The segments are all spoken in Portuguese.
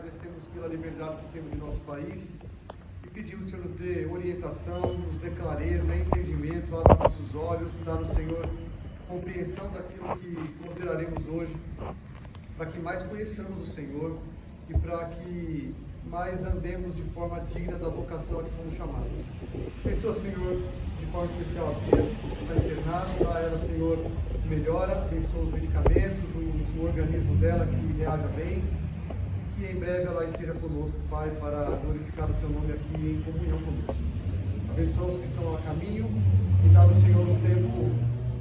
agradecemos pela liberdade que temos em nosso país e pedimos que o Senhor nos dê orientação, nos dê clareza, entendimento, abra nossos olhos, dá no Senhor compreensão daquilo que consideraremos hoje, para que mais conheçamos o Senhor e para que mais andemos de forma digna da vocação a que fomos chamados. Abençoa, Senhor, de forma especial a Bia, está internada, dá a ela, Senhor, melhora, abençoa os medicamentos, o organismo dela que reaja bem, que em breve ela esteja conosco, Pai, para glorificar o Teu nome aqui em comunhão conosco. Abençoa os que estão a caminho e dá ao Senhor um tempo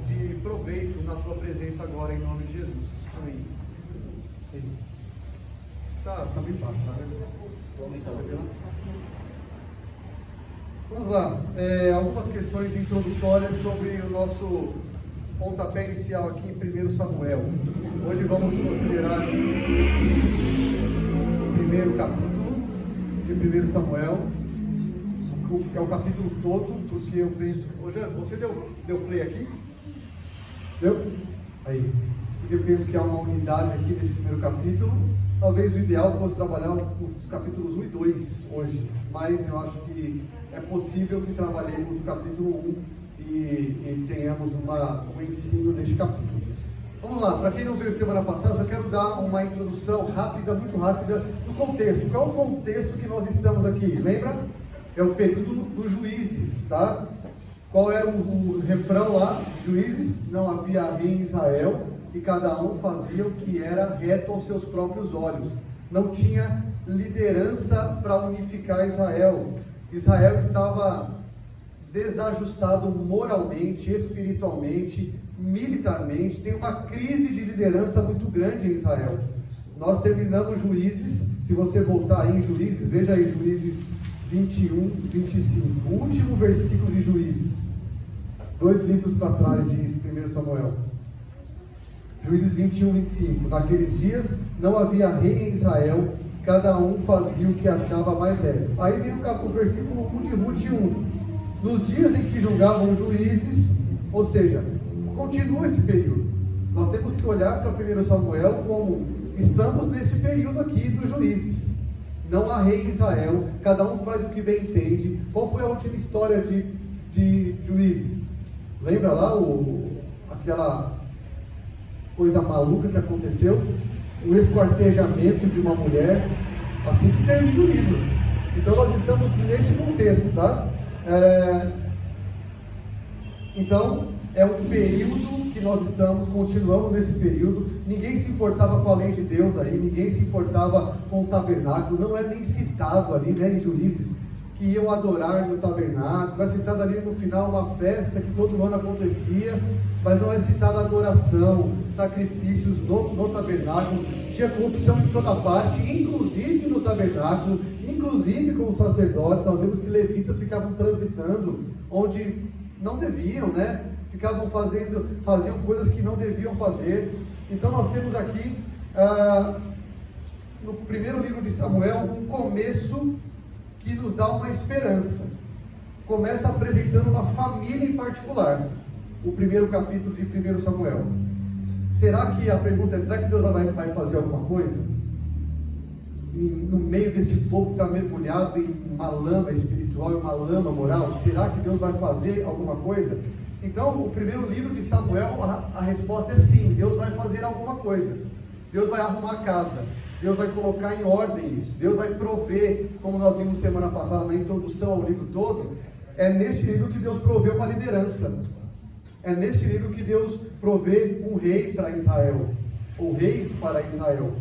de proveito na Tua presença agora, em nome de Jesus. Amém. Tá bem baixo, tá vendo? Vamos lá, algumas questões introdutórias sobre o nosso pontapé inicial aqui em 1 Samuel. Hoje vamos considerar o primeiro capítulo de 1 Samuel, que é o capítulo todo, porque eu penso... Ô Jans, você deu play aqui? Deu? Aí. Porque eu penso que há uma unidade aqui nesse primeiro capítulo. Talvez o ideal fosse trabalhar os capítulos 1 e 2 hoje, mas eu acho que é possível que trabalhemos o capítulo 1 e tenhamos um ensino deste capítulo. Vamos lá, para quem não veio semana passada, eu quero dar uma introdução rápida, muito rápida, do contexto. Qual é o contexto que nós estamos aqui? Lembra? É o período dos juízes, tá? Qual era o refrão lá? Juízes, não havia rei em Israel, e cada um fazia o que era reto aos seus próprios olhos. Não tinha liderança para unificar Israel. Israel estava desajustado moralmente, espiritualmente, militarmente. Tem uma crise de liderança muito grande em Israel. Nós terminamos Juízes. Se você voltar aí em Juízes, veja aí Juízes 21, 25. O último versículo de Juízes. 2 livros para trás de 1 Samuel. Juízes 21, 25. Naqueles dias não havia rei em Israel, cada um fazia o que achava mais reto. Aí vem o versículo 1 de Ruth 1. Nos dias em que julgavam juízes, ou seja, continua esse período. Nós temos que olhar para 1 Samuel como estamos nesse período aqui dos juízes. Não há rei em Israel, cada um faz o que bem entende. Qual foi a última história de juízes? Lembra lá aquela coisa maluca que aconteceu? O esquartejamento de uma mulher, assim que termina o livro. Então nós estamos neste contexto, tá? Então é um período que nós continuamos nesse período. Ninguém se importava com a lei de Deus aí, ninguém se importava com o tabernáculo, não é nem citado ali, né, em Juízes, que iam adorar no tabernáculo. É citado ali no final uma festa que todo ano acontecia, mas não é citada adoração, sacrifícios no tabernáculo. Tinha corrupção em toda parte, inclusive no tabernáculo, inclusive com os sacerdotes. Nós vemos que levitas ficavam transitando onde não deviam, né? Faziam coisas que não deviam fazer. Então nós temos aqui, no primeiro livro de Samuel, um começo que nos dá uma esperança. Começa apresentando uma família em particular. O primeiro capítulo de 1 Samuel. A pergunta é, será que Deus vai fazer alguma coisa? No meio desse povo que está mergulhado em uma lama espiritual e uma lama moral, será que Deus vai fazer alguma coisa? Então, o primeiro livro de Samuel, a resposta é sim, Deus vai fazer alguma coisa. Deus vai arrumar a casa, Deus vai colocar em ordem isso, Deus vai prover, como nós vimos semana passada na introdução ao livro todo. É neste livro que Deus proveu uma liderança. É neste livro que Deus provê um rei para Israel, ou reis para Israel.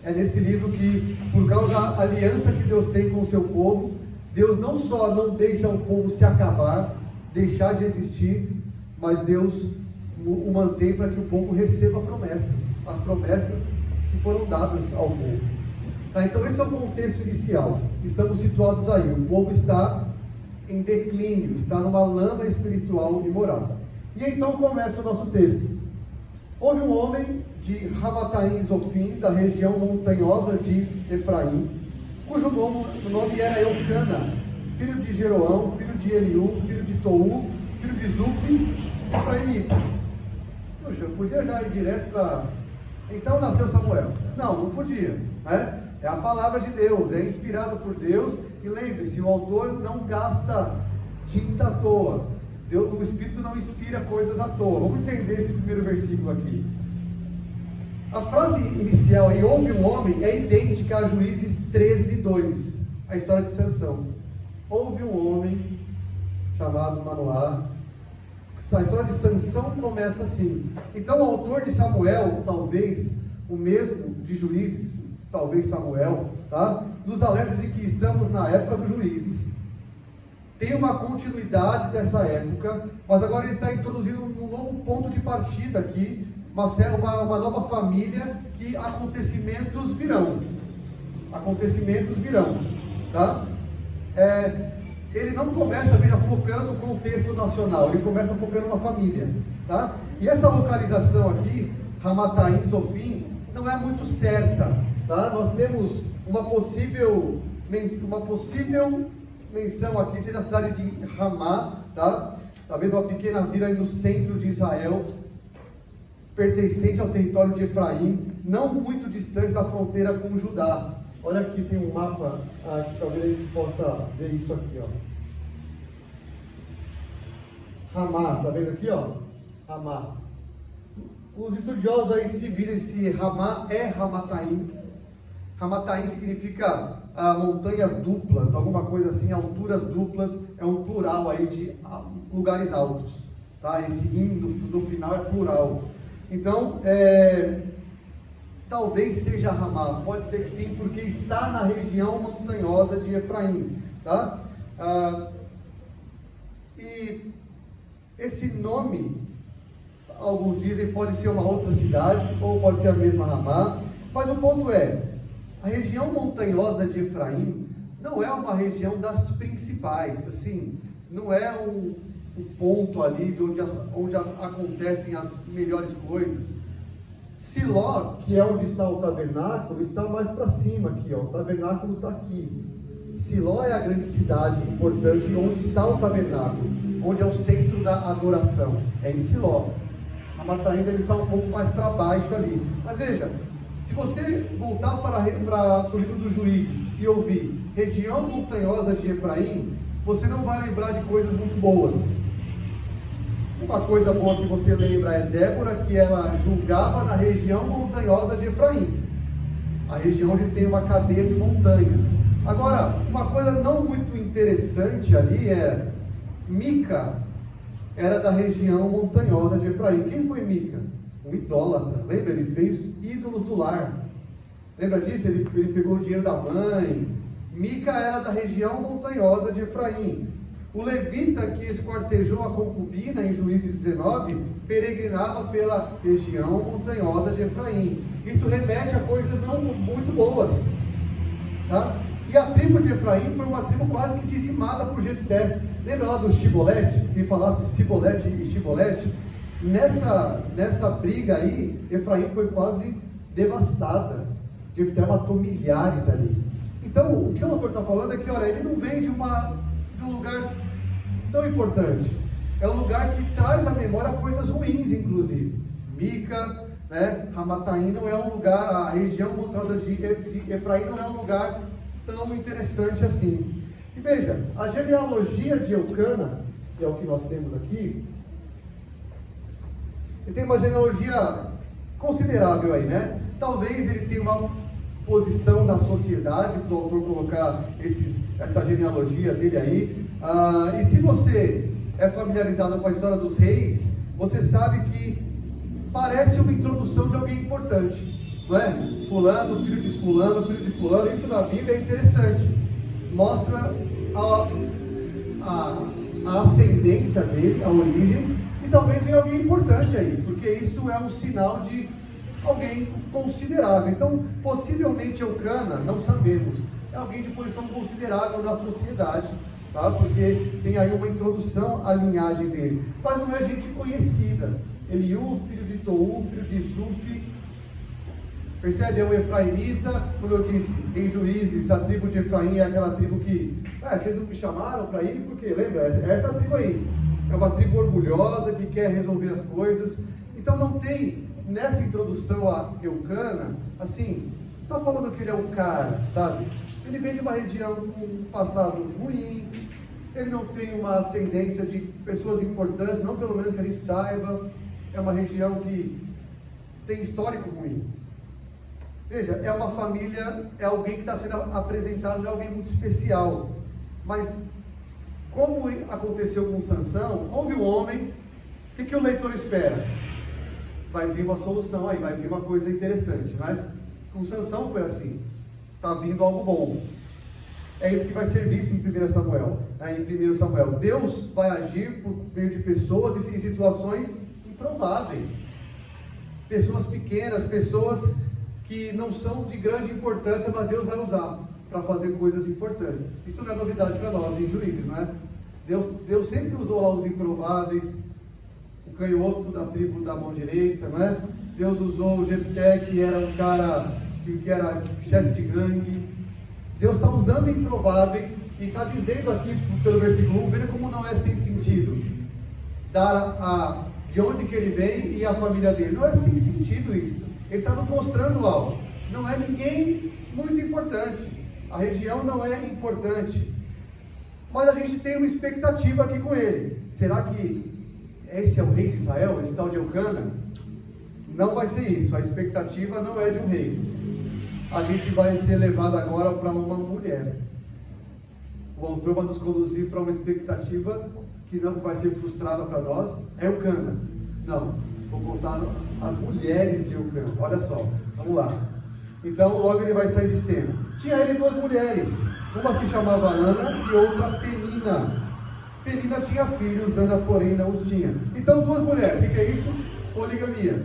É nesse livro que, por causa da aliança que Deus tem com o seu povo, Deus não só não deixa o povo se acabar, deixar de existir, mas Deus o mantém para que o povo receba promessas, as promessas que foram dadas ao povo. Tá? Então esse é o contexto inicial. Estamos situados aí, o povo está em declínio, está numa lama espiritual e moral. E então começa o nosso texto. Houve um homem de Ramataim Zofim, da região montanhosa de Efraim, cujo nome era Eucana, filho de Jeroão, filho de Eliú, filho de Tou, filho de Zufi, Efraimita. Poxa, eu podia já ir direto para... Então nasceu Samuel. Não podia, né? É a palavra de Deus, é inspirada por Deus. E lembre-se, o autor não gasta tinta à toa. Deus, o Espírito não inspira coisas à toa. Vamos entender esse primeiro versículo aqui. A frase inicial aí, houve um homem, é idêntica a Juízes 13:2, a história de Sansão. Houve um homem chamado Manoá. A história de Sansão começa assim. Então o autor de Samuel, talvez o mesmo de Juízes, talvez Samuel, tá? Nos alerta de que estamos na época dos Juízes. Tem uma continuidade dessa época, mas agora ele está introduzindo um novo ponto de partida aqui, uma nova família, que acontecimentos virão. Acontecimentos virão, tá? Ele não começa focando o contexto nacional, ele começa focando uma família, tá? E essa localização aqui, Ramataim, Zofim, não é muito certa, tá? Nós temos uma possível menção aqui, seja a cidade de Ramá, tá? Tá vendo uma pequena vila aí no centro de Israel, pertencente ao território de Efraim, não muito distante da fronteira com Judá. Olha aqui, tem um mapa, que talvez a gente possa ver isso aqui, ó. Ramá, tá vendo aqui, ó? Ramá. Os estudiosos aí se dividem se Ramá é Ramataim. Ramataim significa montanhas duplas, alguma coisa assim, alturas duplas, é um plural aí de lugares altos, tá? Esse in no final é plural. Então, talvez seja Ramá, pode ser que sim, porque está na região montanhosa de Efraim, tá? E esse nome, alguns dizem, pode ser uma outra cidade, ou pode ser a mesma Ramá, mas o ponto é, a região montanhosa de Efraim não é uma região das principais, assim, não é o ponto ali onde acontecem as melhores coisas. Siló, que é onde está o tabernáculo, está mais para cima aqui, ó. O tabernáculo está aqui. Siló é a grande cidade importante onde está o tabernáculo, onde é o centro da adoração, é em Siló. A Ramataim ele está um pouco mais para baixo ali. Mas veja, se você voltar para o livro dos Juízes e ouvir região montanhosa de Efraim, você não vai lembrar de coisas muito boas. Uma coisa boa que você lembra é Débora, que ela julgava na região montanhosa de Efraim, a região onde tem uma cadeia de montanhas. Agora, uma coisa não muito interessante ali é Mica era da região montanhosa de Efraim. Quem foi Mica? Um idólatra. Lembra? Ele fez ídolos do lar. Lembra disso? Ele pegou o dinheiro da mãe. Mica era da região montanhosa de Efraim. O levita que esquartejou a concubina em Juízes 19 peregrinava pela região montanhosa de Efraim. Isso remete a coisas não muito boas, tá? E a tribo de Efraim foi uma tribo quase que dizimada por Jefté. Lembra lá do Shibolete? Quem falasse Sibolete e Shibolete? Nessa briga aí, Efraim foi quase devastada. Jefté matou milhares ali. Então, o que o autor está falando é que, olha, ele não vem de um lugar tão importante. É um lugar que traz à memória coisas ruins, inclusive. Mica, né? Ramataim não é um lugar, a região montanhosa de Efraim não é um lugar tão interessante assim. E veja, a genealogia de Eucana, que é o que nós temos aqui, ele tem uma genealogia considerável aí, né? Talvez ele tenha uma posição na sociedade para o autor colocar essa genealogia dele aí. E se você é familiarizado com a história dos reis, você sabe que parece uma introdução de alguém importante, não é? Fulano, filho de fulano, filho de fulano. Isso na Bíblia é interessante, mostra a ascendência dele, a origem, e talvez venha alguém importante aí, porque isso é um sinal de alguém considerável. Então, possivelmente Eucana, não sabemos, é alguém de posição considerável na sociedade, tá? Porque tem aí uma introdução à linhagem dele, mas não é gente conhecida. Eliú, filho de Tou, filho de Sufi, percebe? É um efraimita. Como eu disse, em Juízes, a tribo de Efraim é aquela tribo que, vocês não me chamaram para ir, porque, lembra, é essa tribo aí, é uma tribo orgulhosa, que quer resolver as coisas. Então não tem, nessa introdução a Eucana, assim, está falando que ele é um cara, sabe? Ele vem de uma região com um passado ruim, ele não tem uma ascendência de pessoas importantes, não pelo menos que a gente saiba, é uma região que tem histórico ruim. Veja, é uma família, é alguém que está sendo apresentado, é alguém muito especial. Mas, como aconteceu com Sansão, houve um homem, o que o leitor espera? Vai vir uma solução aí, vai vir uma coisa interessante, né? Com Sansão foi assim, está vindo algo bom. É isso que vai ser visto em 1 Samuel. Em 1 Samuel, Deus vai agir por meio de pessoas e situações improváveis. Pessoas pequenas, pessoas que não são de grande importância, mas Deus vai usar para fazer coisas importantes. Isso não é novidade para nós em Juízes, não é? Deus sempre usou lá os improváveis, o canhoto da tribo da mão direita, não é? Deus usou o Jefté, que era um cara que era chefe de gangue. Deus está usando improváveis e está dizendo aqui pelo versículo 1, veja como não é sem sentido. De onde que ele vem e a família dele. Não é sem sentido isso. Ele está nos mostrando algo. Não é ninguém muito importante. A região não é importante. Mas a gente tem uma expectativa aqui com ele. Será que esse é o rei de Israel? Esse tal de Eucana? Não vai ser isso. A expectativa não é de um rei. A gente vai ser levado agora para uma mulher. O autor vai nos conduzir para uma expectativa que não vai ser frustrada para nós. É Eucana. Não, vou contar as mulheres de Eucana. Olha só, vamos lá. Então logo ele vai sair de cena. Tinha ele duas mulheres. Uma se chamava Ana e outra Penina. Penina tinha filhos, Ana porém não os tinha. Então duas mulheres, o que é isso? Poligamia.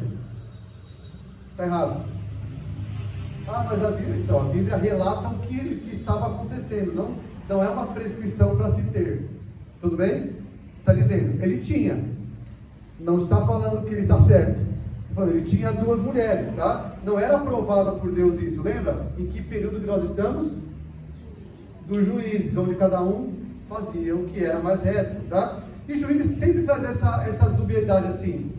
Está errado. Mas a Bíblia relata o que estava acontecendo, não é uma prescrição para se ter. Tudo bem? Está dizendo, ele tinha. Não está falando que ele está certo. Ele tinha duas mulheres, tá? Não era aprovado por Deus isso, lembra? Em que período que nós estamos? Dos Juízes, onde cada um fazia o que era mais reto, tá? E Juízes sempre traz essa dubiedade assim.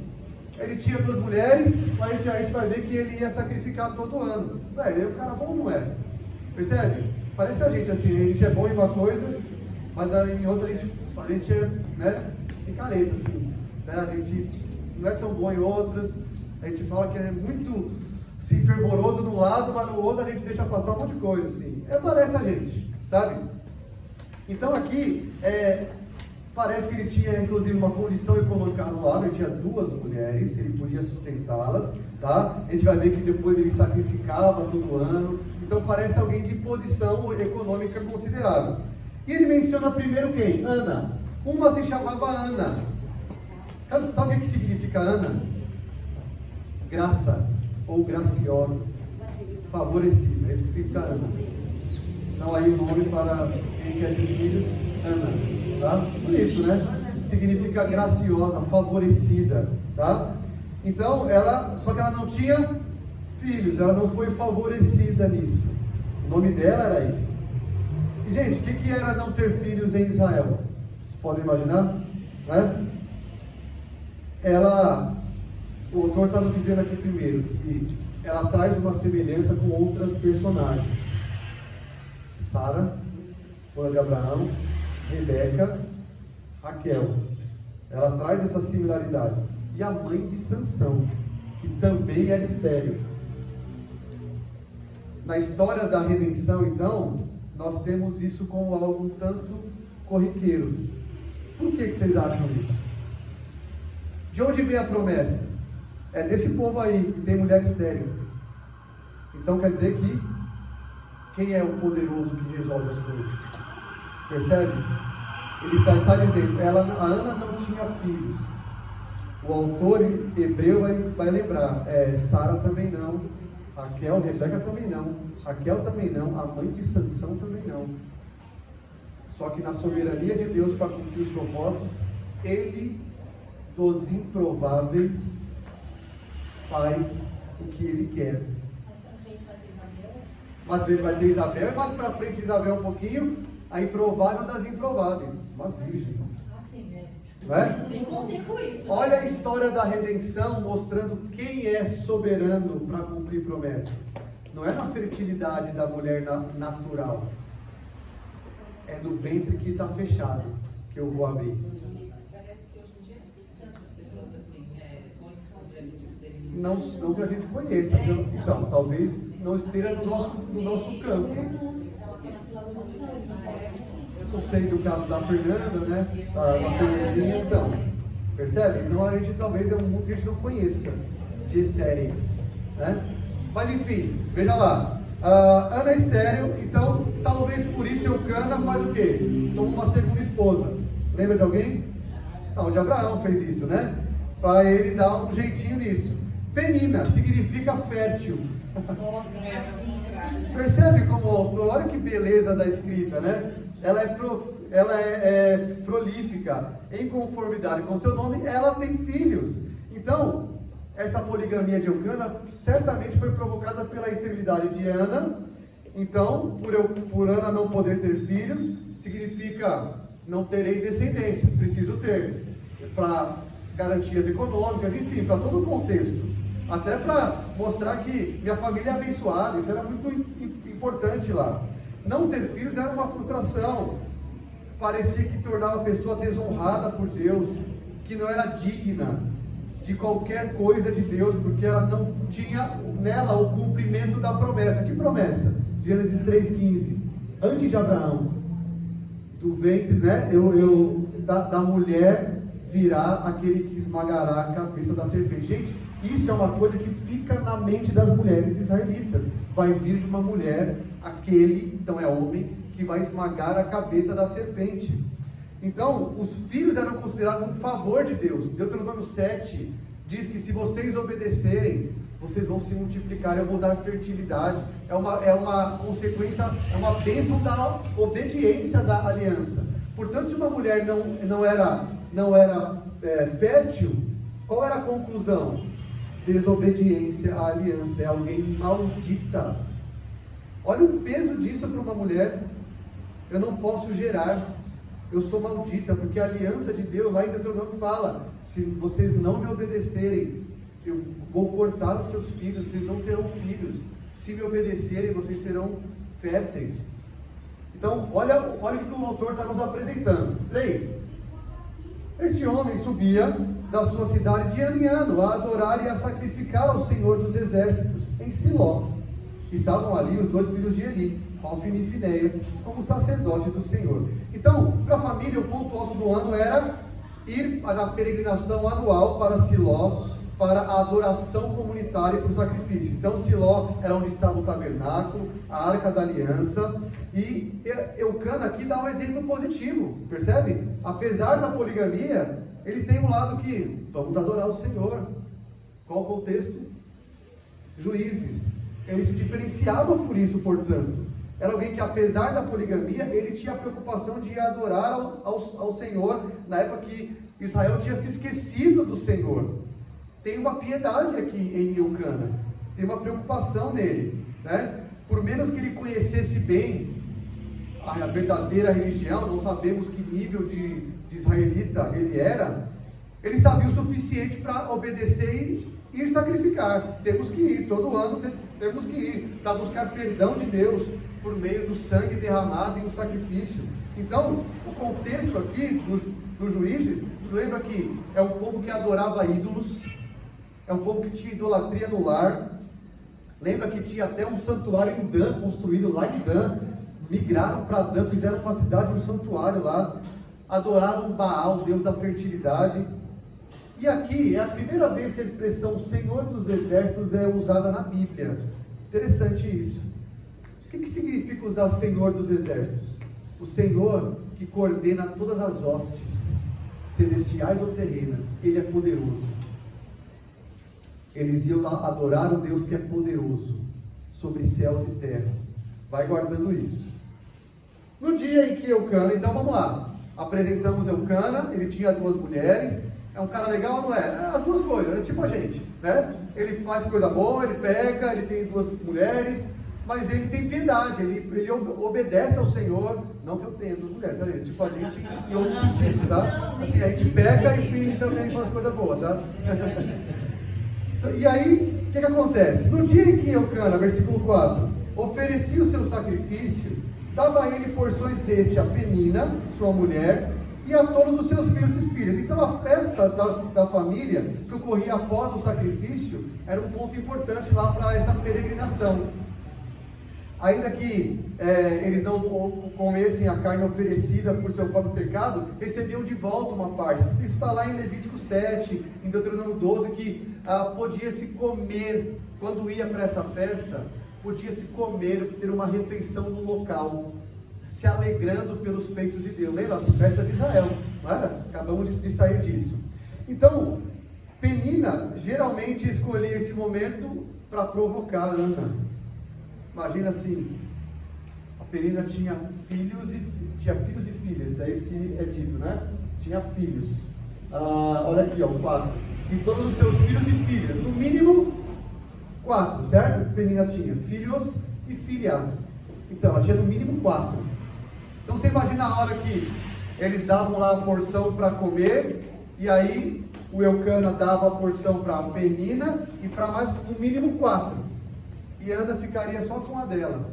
Ele tinha duas mulheres, mas a gente vai ver que ele ia sacrificar todo ano. Ele é um cara bom, não é? Percebe? Parece a gente assim, a gente é bom em uma coisa, mas em outra a gente é, né, picareta, assim. Né? A gente não é tão bom em outras, a gente fala que é muito assim, fervoroso de um lado, mas no outro a gente deixa passar um monte de coisa, assim. Parece a gente, sabe? Então aqui, parece que ele tinha, inclusive, uma condição econômica razoável. Ele tinha duas mulheres, ele podia sustentá-las, tá? A gente vai ver que depois ele sacrificava todo ano. Então, parece alguém de posição econômica considerável. E ele menciona primeiro quem? Ana. Uma se chamava Ana. Sabe o que significa Ana? Graça, ou graciosa, favorecida. É isso que significa Ana. Então, aí o nome para quem quer ter filhos, Ana. Tá? Bonito, né? Significa graciosa, favorecida, tá? Então, só que ela não tinha filhos, ela não foi favorecida nisso. O nome dela era isso. E, gente, o que era não ter filhos em Israel? Vocês podem imaginar? Né? O autor está nos dizendo aqui primeiro que ela traz uma semelhança com outras personagens. Sara, esposa de Abraão, Rebeca, Raquel. Ela traz essa similaridade. E a mãe de Sansão, que também era estéril. Na história da redenção, então, nós temos isso como algo um tanto corriqueiro. Por que vocês acham isso? De onde vem a promessa? É desse povo aí, que tem mulher estéril. Então quer dizer que quem é o poderoso que resolve as coisas? Percebe? Ele está dizendo, a Ana não tinha filhos. O autor hebreu vai lembrar, Sara também não, Raquel, Rebeca também não, Raquel também não, a mãe de Sansão também não. Só que na soberania de Deus para cumprir os propósitos, ele dos improváveis faz o que ele quer. Mais pra frente vai ter Isabel, e mais para frente Isabel um pouquinho, a improvável das improváveis, uma virgem. Assim, né? Não é? Nem contei com isso. Olha a história da redenção mostrando quem é soberano para cumprir promessas. não é na fertilidade da mulher natural, é no ventre que está fechado que eu vou abrir. Parece que hoje em dia as pessoas assim, com esse problema de esterilidade. Não que a gente conheça, então talvez não esteja no nosso campo. Eu sei do caso da Fernanda, né? Da Fernandinha, então. Percebe? Então a gente talvez é um mundo que a gente não conheça de estéreis, né? Mas enfim, veja lá. Ana é estéril, então talvez por isso Eucana faz o quê? Toma uma segunda esposa. Lembra de alguém? Não, de Abraão fez isso, né? Para ele dar um jeitinho nisso. Penina significa fértil. Nossa, Percebe como autor, olha que beleza da escrita, né? Ela é prolífica, em conformidade com seu nome, ela tem filhos. Então, essa poligamia de Eucana certamente foi provocada pela esterilidade de Ana. Então, por Ana não poder ter filhos, significa não terei descendência, preciso ter, para garantias econômicas, enfim, para todo o contexto. Até para mostrar que minha família é abençoada, isso era muito importante lá. Não ter filhos era uma frustração, parecia que tornava a pessoa desonrada por Deus, que não era digna de qualquer coisa de Deus, porque ela não tinha nela o cumprimento da promessa. Que promessa? Gênesis 3,15. Antes de Abraão, do ventre, né? Da mulher virá aquele que esmagará a cabeça da serpente. Gente, isso é uma coisa que fica na mente das mulheres israelitas. Vai vir de uma mulher, aquele, então é homem, que vai esmagar a cabeça da serpente. Então, os filhos eram considerados um favor de Deus. Deuteronômio 7 diz que se vocês obedecerem, vocês vão se multiplicar, eu vou dar fertilidade. É uma consequência, é uma bênção da obediência da aliança. Portanto, se uma mulher não era fértil, qual era a conclusão? Desobediência à aliança, é alguém maldita. Olha o peso disso para uma mulher. Eu não posso gerar, eu sou maldita, porque a aliança de Deus, lá em Deuteronômio fala, se vocês não me obedecerem, eu vou cortar os seus filhos, vocês não terão filhos. Se me obedecerem, vocês serão férteis. Então, olha o que o autor está nos apresentando. 3. Este homem subia da sua cidade de ano em ano a adorar e a sacrificar ao Senhor dos Exércitos, em Siló. Estavam ali os 2 filhos de Eli, Hofni e Finéias, como sacerdotes do Senhor. Então, para a família, o ponto alto do ano era ir para a peregrinação anual para Siló, para a adoração comunitária e para o sacrifício. Então, Siló era onde estava o tabernáculo, a arca da aliança, e Eucana aqui dá um exemplo positivo, percebe? Apesar da poligamia, ele tem um lado que, vamos adorar o Senhor. Qual o contexto? Juízes. Ele se diferenciava por isso, portanto. Era alguém que, apesar da poligamia, ele tinha a preocupação de adorar ao Senhor, na época que Israel tinha se esquecido do Senhor. Tem uma piedade aqui em Eucana, tem uma preocupação nele, né? Por menos que ele conhecesse bem a verdadeira religião, não sabemos que nível de israelita ele era, ele sabia o suficiente para obedecer e ir sacrificar. Temos que ir, todo ano temos que ir, para buscar perdão de Deus, por meio do sangue derramado em um sacrifício. Então, o contexto aqui dos Juízes, nos lembra que é um povo que adorava ídolos, é um povo que tinha idolatria no lar. Lembra que tinha até um santuário em Dan, construído lá em Dan. Migraram para Dan, fizeram uma cidade, um santuário lá. Adoraram Baal, Deus da fertilidade. E aqui é a primeira vez que a expressão Senhor dos Exércitos é usada na Bíblia. Interessante isso. O que significa usar Senhor dos Exércitos? O Senhor que coordena todas as hostes, celestiais ou terrenas. Ele é poderoso. Eles iam lá adorar o Deus que é poderoso, sobre céus e terra. Vai guardando isso. No dia em que Eucana, então vamos lá. Apresentamos Eucana, ele tinha 2 mulheres. É um cara legal ou não é? As 2 coisas, é tipo a gente, né? Ele faz coisa boa, ele peca, ele tem 2 mulheres, mas ele tem piedade, ele obedece ao Senhor. Não que eu tenha 2 mulheres, tá? Tipo a gente em outros sentidos, tá? Assim, a gente peca e também faz coisa boa, tá? E aí, o que acontece? No dia em que Eucana, versículo 4, oferecia o seu sacrifício, dava a ele porções deste a Penina, sua mulher, e a todos os seus filhos e filhas. Então a festa da família, que ocorria após o sacrifício, era um ponto importante lá para essa peregrinação. Ainda que eles não comessem a carne oferecida por seu próprio pecado, recebiam de volta uma parte. Isso está lá em Levítico 7, em Deuteronômio 12, que podia-se comer, quando ia para essa festa, podia-se comer, ter uma refeição no local, se alegrando pelos feitos de Deus. Lembra? As festas de Israel, não era? Acabamos de sair disso. Então, Penina geralmente escolhia esse momento para provocar Ana. Imagina assim, a Penina tinha filhos e filhas, é isso que é dito, né? Tinha filhos. Olha aqui, 4. E todos os seus filhos e filhas, no mínimo 4, certo? Penina tinha filhos e filhas. Então, ela tinha no mínimo 4. Então, você imagina a hora que eles davam lá a porção para comer, e aí o Eucana dava a porção para a Penina e para mais, no mínimo 4. E Ana ficaria só com a dela.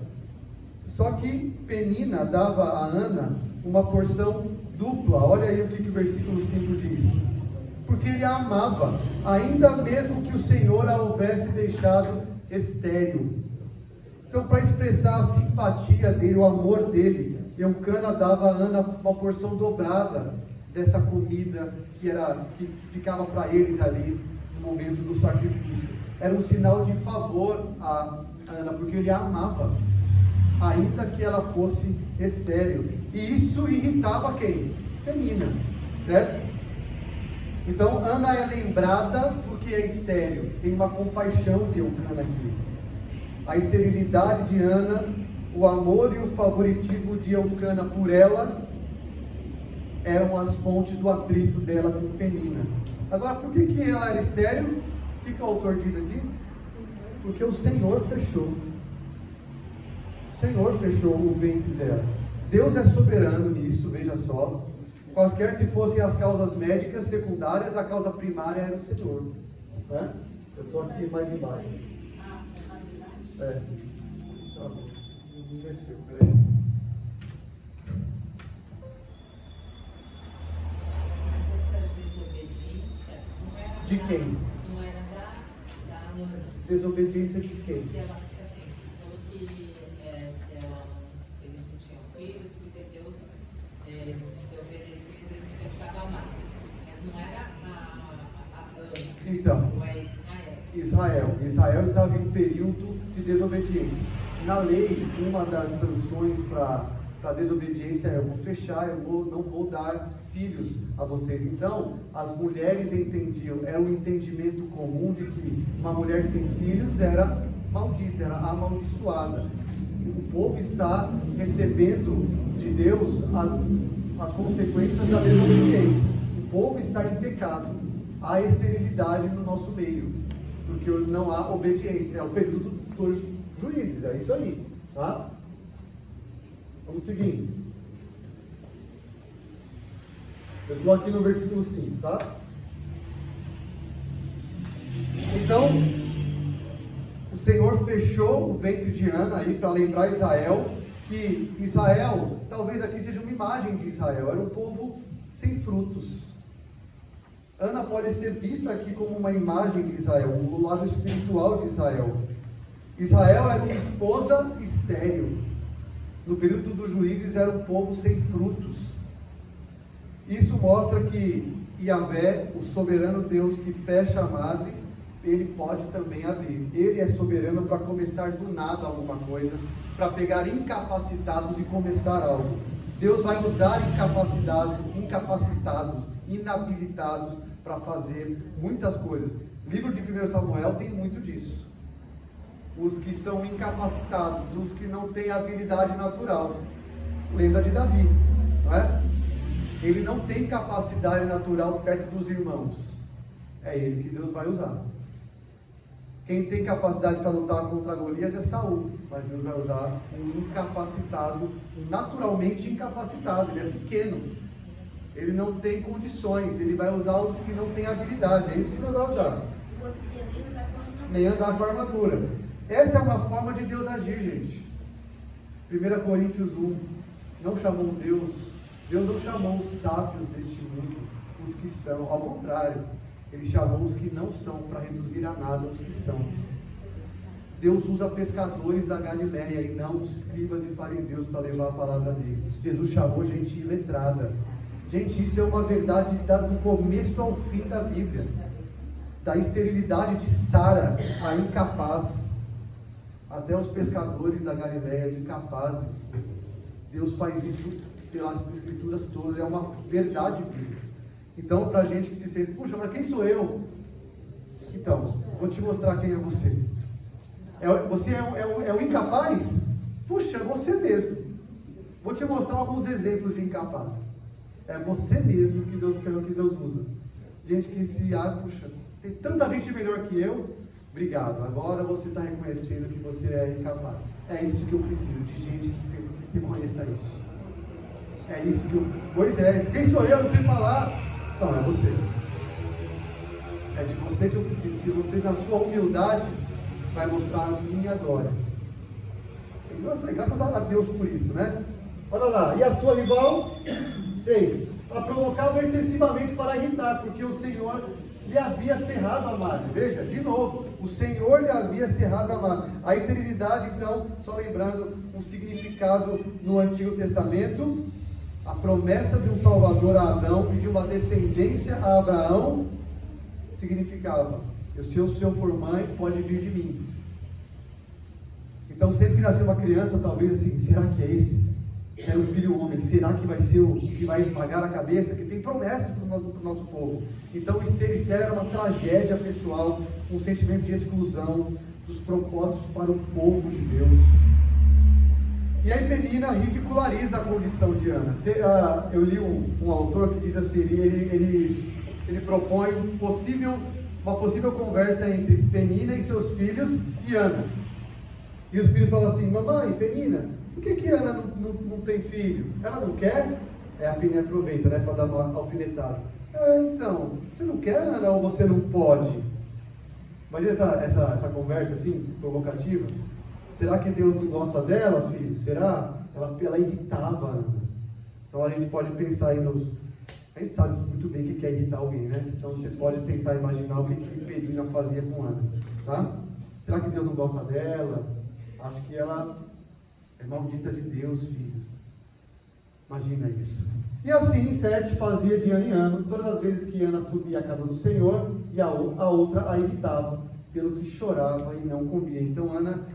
Só que Penina dava a Ana uma porção dupla. Olha aí o que o versículo 5 diz. Porque ele a amava, ainda mesmo que o Senhor a houvesse deixado estéril. Então, para expressar a simpatia dele, o amor dele, Eucana dava a Ana uma porção dobrada dessa comida que ficava para eles ali no momento do sacrifício. Era um sinal de favor a Ana, porque ele a amava, ainda que ela fosse estéril. E isso irritava quem? Penina, certo? Então Ana é lembrada porque é estéril. Tem uma compaixão de Eucana aqui. A esterilidade de Ana, o amor e o favoritismo de Eucana por ela eram as fontes do atrito dela com Penina. Agora, por que ela era estéril? O que o autor diz aqui? Porque o Senhor fechou. O Senhor fechou o ventre dela. Deus é soberano nisso, veja só. Quaisquer que fossem as causas médicas secundárias, a causa primária era o Senhor. Né? Eu estou aqui mais embaixo. Tá bom. Não desceu, peraí. Mas essa desobediência não era De quem? Não era da Ana. Desobediência de quem? Porque ela, assim, falou que eles não tinham filhos, porque Deus, se obedecia, Deus fechava a mar. Mas não era a Ana. Então, Ou é Israel. Israel estava em um período de desobediência. Na lei, uma das sanções para desobediência é: eu vou fechar, não vou dar filhos a vocês. Então, as mulheres entendiam, era um entendimento comum de que uma mulher sem filhos era maldita, era amaldiçoada. O povo está recebendo de Deus as consequências da desobediência. O povo está em pecado. Há esterilidade no nosso meio, porque não há obediência. É o período dos juízes, é isso aí, tá? Vamos seguir. Eu estou aqui no versículo 5, tá? Então, o Senhor fechou o ventre de Ana aí para lembrar Israel que Israel, talvez aqui seja uma imagem de Israel, era um povo sem frutos. Ana pode ser vista aqui como uma imagem de Israel, o lado espiritual de Israel. Israel era uma esposa estéril. No período dos juízes era um povo sem frutos. Isso mostra que Yahvé, o soberano Deus que fecha a madre, ele pode também abrir. Ele é soberano para começar do nada alguma coisa, para pegar incapacitados e começar algo. Deus vai usar incapacitados, inabilitados para fazer muitas coisas. O livro de 1 Samuel tem muito disso. Os que são incapacitados, os que não têm habilidade natural. Lembra de Davi, não é? Ele não tem capacidade natural perto dos irmãos. É ele que Deus vai usar. Quem tem capacidade para lutar contra Golias é Saul, mas Deus vai usar um incapacitado, naturalmente incapacitado. Ele é pequeno, ele não tem condições, ele vai usar os que não têm habilidade. É isso que Deus vai usar. conseguia nem andar com a armadura. Nem andar com a armadura. Essa é uma forma de Deus agir, gente. 1 Coríntios 1, não chamou Deus não chamou os sábios deste mundo, os que são, ao contrário, Ele chamou os que não são, para reduzir a nada os que são. Deus usa pescadores da Galileia e não os escribas e fariseus para levar a palavra dele. Jesus chamou gente iletrada. Gente, isso é uma verdade do começo ao fim da Bíblia. Da esterilidade de Sara, a incapaz, até os pescadores da Galileia incapazes. Deus faz isso pelas escrituras todas, é uma verdade bíblica. Então, para a gente que se sente, puxa, mas quem sou eu? Então, vou te mostrar quem é você. Você é o incapaz? Puxa, é você mesmo. Vou te mostrar alguns exemplos de incapazes. É você mesmo que Deus usa. Gente que puxa, tem tanta gente melhor que eu. Obrigado, agora você está reconhecendo que você é incapaz. É isso que eu preciso, de gente que reconheça isso. É isso que eu... Pois é, quem sou eu? Não sei falar. Então, é você. É de você que eu preciso, que você, na sua humildade, vai mostrar a minha glória. E graças a Deus por isso, né? Olha lá, e a sua rival? 6. A provocava excessivamente para irritar, porque o Senhor lhe havia cerrado a madre. Veja, de novo, o Senhor lhe havia cerrado a madre. A esterilidade, então, só lembrando um significado no Antigo Testamento, a promessa de um Salvador a Adão e de uma descendência a Abraão, significava: se o senhor for mãe, pode vir de mim. Então, sempre que nascer uma criança, talvez assim, será que é esse? É o filho homem, será que vai ser o que vai esmagar a cabeça? Que tem promessas para o nosso povo. Então, Esther era uma tragédia pessoal, um sentimento de exclusão dos propósitos para o povo de Deus. E aí Penina ridiculariza a condição de Ana. Eu li um autor que diz assim, ele propõe uma possível conversa entre Penina e seus filhos e Ana. E os filhos falam assim: mamãe, Penina, por que Ana não tem filho? Ela não quer? A Penina aproveita, né, para dar uma alfinetada. Então, você não quer, Ana, ou você não pode? Imagina essa conversa assim, provocativa. Será que Deus não gosta dela, filho? Será? Ela irritava a Ana. Então a gente pode pensar aí a gente sabe muito bem o que é irritar alguém, né? Então você pode tentar imaginar o que Penina fazia com Ana, tá? Será que Deus não gosta dela? Acho que ela é maldita de Deus, filhos. Imagina isso. E assim, 7, fazia de ano em ano, todas as vezes que Ana subia à casa do Senhor, e a outra a irritava, pelo que chorava e não comia. Então Ana,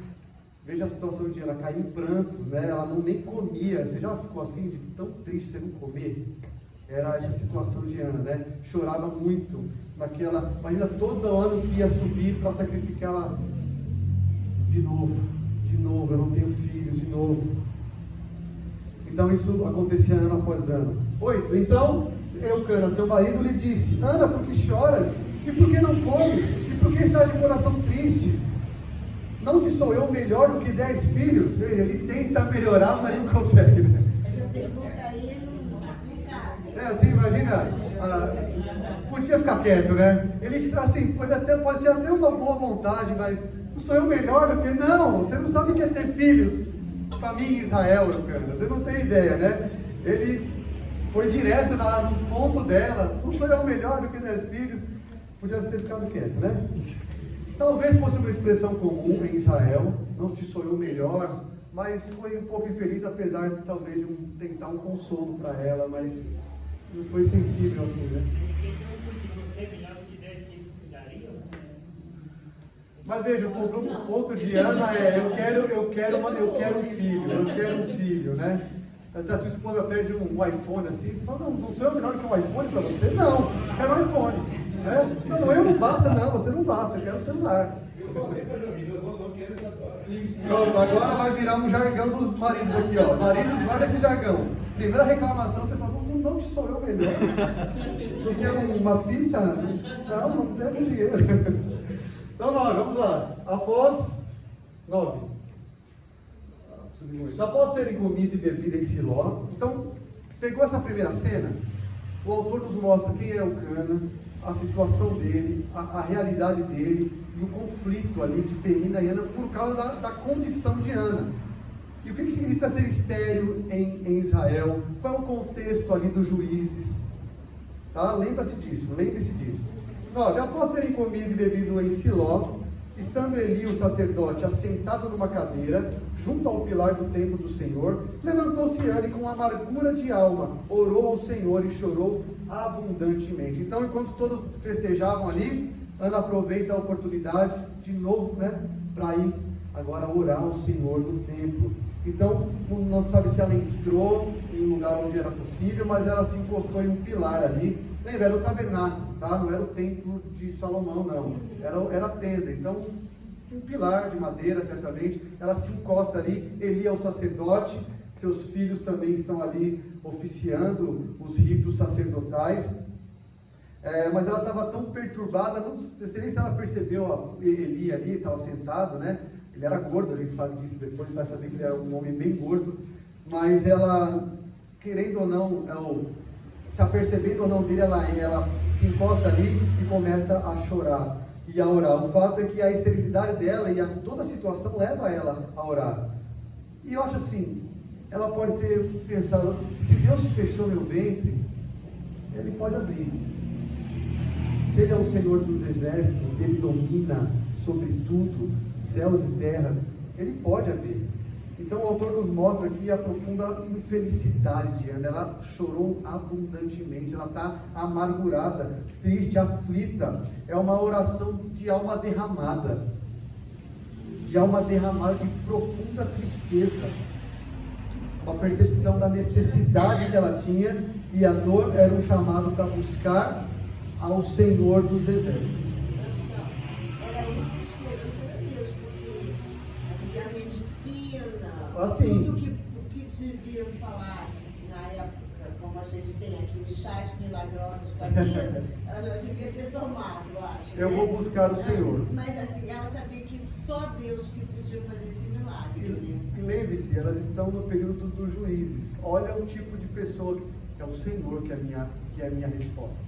veja a situação de Ana, caiu em prantos, né? Ela nem comia. Você já ficou assim, de tão triste você não comer? Era essa situação de Ana, né? Chorava muito imagina todo ano que ia subir para sacrificar ela. De novo, eu não tenho filhos, de novo. Então isso acontecia ano após ano. 8. Então Eucana, seu marido, lhe disse: Ana, por que choras? E por que não comes? E por que estás de coração triste? Não te sou eu melhor do que 10 filhos? Veja, ele tenta melhorar, mas não consegue, né? Assim, imagina, podia ficar quieto, né? Ele, assim, pode ser até uma boa vontade, mas não sou eu melhor do que... Não, você não sabe o que é ter filhos. Para mim, em Israel, Eucana, você não tem ideia, né? Ele foi direto no ponto dela. Não sou eu melhor do que 10 filhos. Podia ter ficado quieto, né? Talvez fosse uma expressão comum em Israel, não te sou eu melhor, mas foi um pouco infeliz, apesar de talvez tentar um consolo para ela, mas não foi sensível assim, né? Você é melhor do que 10 filhos que dariam? Mas veja, o ponto de Ana é: eu quero um filho, né? Mas se a sua esposa pede um iPhone assim, você fala: não sou eu melhor que um iPhone para você? Não, quero um iPhone. Né? Não, eu não basta, não, você não basta, eu quero um celular. Pronto, agora vai virar um jargão dos maridos aqui, ó. Maridos, guarda esse jargão. Primeira reclamação, você fala: não te sou eu melhor do que uma pizza? Não deve dinheiro. Então, vamos lá. Após 9. Após terem comido e bebido em Siló, então, pegou essa primeira cena, o autor nos mostra quem é Eucana, a situação dele, a realidade dele e o conflito ali de Penina e Ana por causa da condição de Ana. E o que significa ser estéril em Israel? Qual é o contexto ali dos juízes? Tá? Lembre-se disso. 9. Após terem comido e bebido em Siló, estando Eli, o sacerdote, assentado numa cadeira, junto ao pilar do templo do Senhor, levantou-se Ana e com amargura de alma, orou ao Senhor e chorou abundantemente. Então, enquanto todos festejavam ali, Ana aproveita a oportunidade de novo, para ir agora orar ao Senhor no templo. Então, não sabe se ela entrou em um lugar onde era possível, mas ela se encostou em um pilar ali. Lembra, era o tabernáculo, tá? Não era o templo de Salomão, não. Era a tenda. Então, um pilar de madeira, certamente. Ela se encosta ali. Eli é o sacerdote. Seus filhos também estão ali oficiando os ritos sacerdotais. Mas ela estava tão perturbada, não sei nem se ela percebeu Eli ali, estava sentado, Ele era gordo, a gente sabe disso depois, vai saber que ele era um homem bem gordo. Mas ela, querendo ou não, se apercebendo ou não dele, ela se encosta ali e começa a chorar e a orar. O fato é que a esterilidade dela e toda a situação leva ela a orar. E eu acho assim, ela pode ter pensado, se Deus fechou meu ventre, Ele pode abrir. Se Ele é o Senhor dos exércitos, Ele domina sobre tudo, céus e terras, Ele pode abrir. Então o autor nos mostra aqui a profunda infelicidade de Ana. Ela chorou abundantemente, ela está amargurada, triste, aflita. É uma oração de alma derramada, de profunda tristeza. Uma percepção da necessidade que ela tinha, e a dor era um chamado para buscar ao Senhor dos exércitos. Assim, tudo que deviam falar, na época, como a gente tem aqui, os chás milagrosos da vida, ela já devia ter tomado, eu acho. Eu vou buscar o Senhor. Mas assim, ela sabia que só Deus que podia fazer esse milagre. E lembre-se, elas estão no período dos juízes. Olha o tipo de pessoa que é o Senhor que é a minha resposta.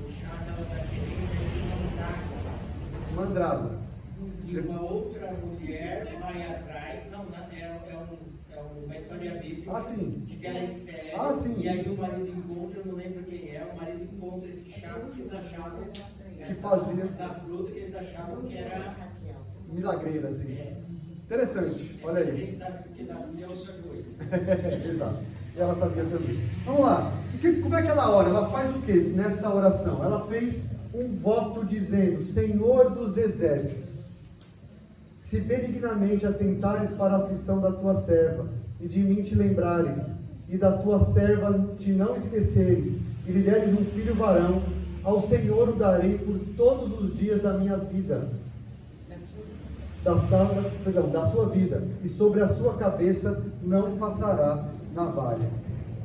O chá ela está querendo Mandrágora. que uma outra mulher vai atrás, não, é uma história bíblica. Ah, sim. De que ela é estéril. Ah, sim. E aí o marido encontra, eu não lembro quem é, o marido encontra esse chá que eles achavam Que fazia. essa fruta que eles achavam que era Milagreira, assim. Interessante, olha aí. Quem sabe que na vida é outra coisa. Exato. E ela sabia também. Vamos lá. Como é que ela ora? Ela faz o que nessa oração? Ela fez um voto dizendo: Senhor dos exércitos, se benignamente atentares para a aflição da tua serva, e de mim te lembrares, e da tua serva te não esqueceres, e lhe deres um filho varão, ao Senhor o darei por todos os dias da minha vida, da sua vida, e sobre a sua cabeça não passará navalha.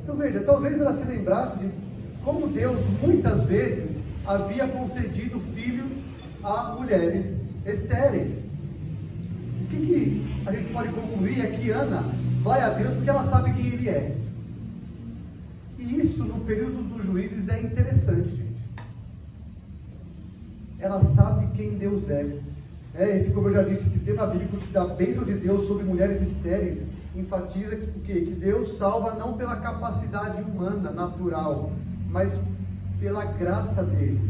Então veja, talvez ela se lembrasse de como Deus muitas vezes havia concedido filho a mulheres estéreis. O que a gente pode concluir é que Ana vai a Deus porque ela sabe quem Ele é. E isso no período dos juízes é interessante, gente. Ela sabe quem Deus é. Como eu já disse, esse tema bíblico da bênção de Deus sobre mulheres estéreis enfatiza que Deus salva não pela capacidade humana, natural, mas pela graça dele.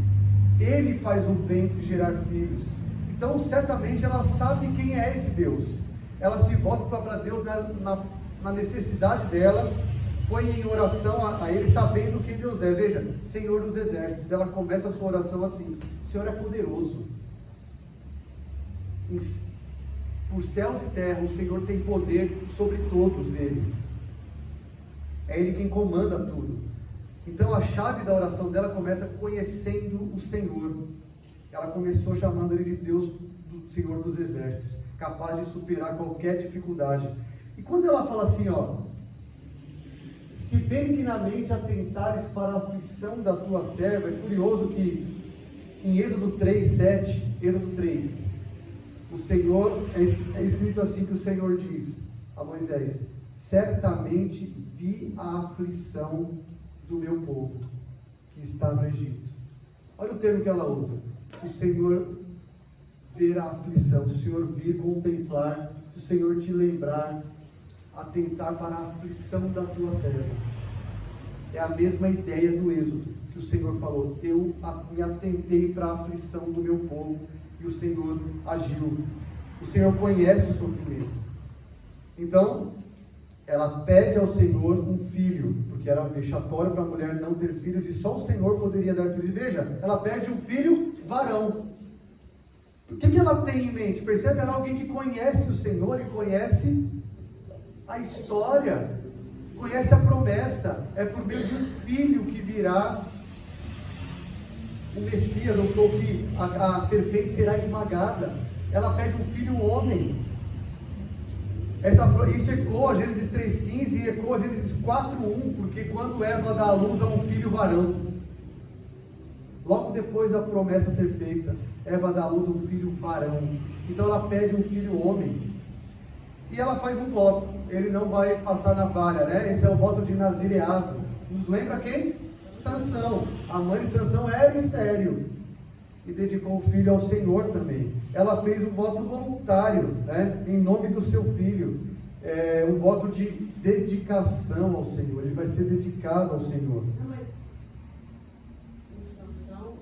Ele faz o ventre gerar filhos. Então, certamente, ela sabe quem é esse Deus. Ela se volta para Deus na necessidade dela, foi em oração a Ele, sabendo quem Deus é. Veja, Senhor dos exércitos. Ela começa a sua oração assim: o Senhor é poderoso. Por céus e terra, o Senhor tem poder sobre todos eles. É Ele quem comanda tudo. Então a chave da oração dela começa conhecendo o Senhor. Ela começou chamando Ele de Deus, do Senhor dos exércitos, capaz de superar qualquer dificuldade. E quando ela fala assim, se benignamente atentares para a aflição da tua serva, é curioso que em Êxodo 3, o Senhor, é escrito assim que o Senhor diz a Moisés: certamente vi a aflição do meu povo que está no Egito. Olha o termo que ela usa. Se o Senhor ver a aflição, se o Senhor vir contemplar, se o Senhor te lembrar, atentar para a aflição da tua serva. É a mesma ideia do Êxodo, que o Senhor falou, eu me atentei para a aflição do meu povo, e o Senhor agiu. O Senhor conhece o sofrimento. Então, ela pede ao Senhor um filho, porque era vexatório para a mulher não ter filhos, e só o Senhor poderia dar filhos. Veja, ela pede um filho varão. O que ela tem em mente? Percebe? Ela é alguém que conhece o Senhor e conhece a história, conhece a promessa. É por meio de um filho que virá o Messias, ou que a serpente será esmagada. Ela pede um filho homem. Isso ecoa Gênesis 3,15 e ecoa Gênesis 4,1, porque quando Eva dá à luz a um filho varão, logo depois da promessa ser feita, Eva dá à luz a um filho varão. Então ela pede um filho homem. E ela faz um voto. Ele não vai passar na vara, né? Esse é o voto de nazireado. Nos lembra quem? Sansão. A mãe de Sansão era estéril e dedicou o filho ao Senhor também. Ela fez um voto voluntário, né? Em nome do seu filho. Um voto de dedicação ao Senhor. Ele vai ser dedicado ao Senhor. Não, mas em Sansão,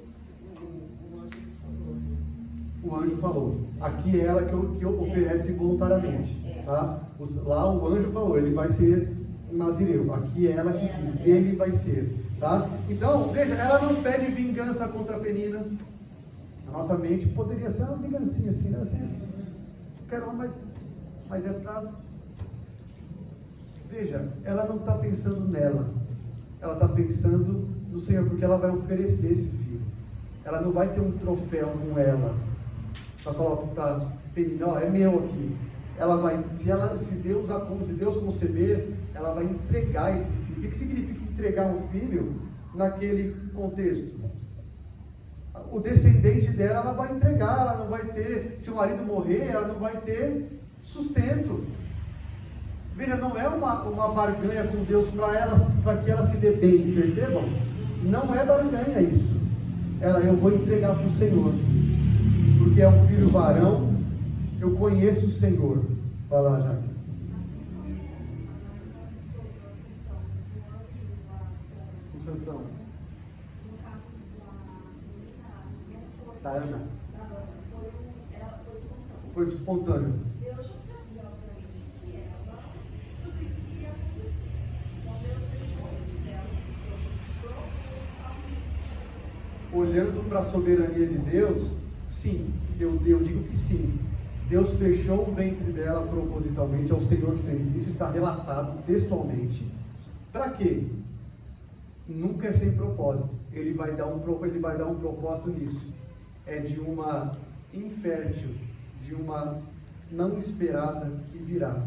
o anjo falou. O anjo falou. Aqui é ela que oferece voluntariamente. Tá? Lá o anjo falou, ele vai ser um nazireu. Aqui é ela que diz, ele vai ser. Tá? Então, veja, ela não pede vingança contra a Penina. A nossa mente poderia ser uma vingancinha assim, né? Assim, eu quero uma, mas é para... Veja, ela não está pensando nela. Ela está pensando no Senhor, porque ela vai oferecer esse filho. Ela não vai ter um troféu com ela para falar para Penina, ó, é meu aqui. Ela vai, se Deus conceber, ela vai entregar esse filho. O que significa entregar um filho naquele contexto? O descendente dela, ela vai entregar, ela não vai ter, se o marido morrer, ela não vai ter sustento. Veja, não é uma barganha com Deus para que ela se dê bem, percebam? Não é barganha isso. Eu vou entregar para o Senhor, porque é um filho varão, eu conheço o Senhor. Vai lá, Jaque. Com Sansão. Da Ana. Foi espontâneo. Deus já sabia, obviamente, que ela, tudo isso que ia acontecer. Então Deus fez dela, Olhando para a soberania de Deus, sim, eu digo que sim. Deus fechou o ventre dela propositalmente, é o Senhor que fez isso, está relatado textualmente. Para quê? Nunca é sem propósito. Ele vai dar um propósito nisso. É de uma infértil, de uma não esperada que virá.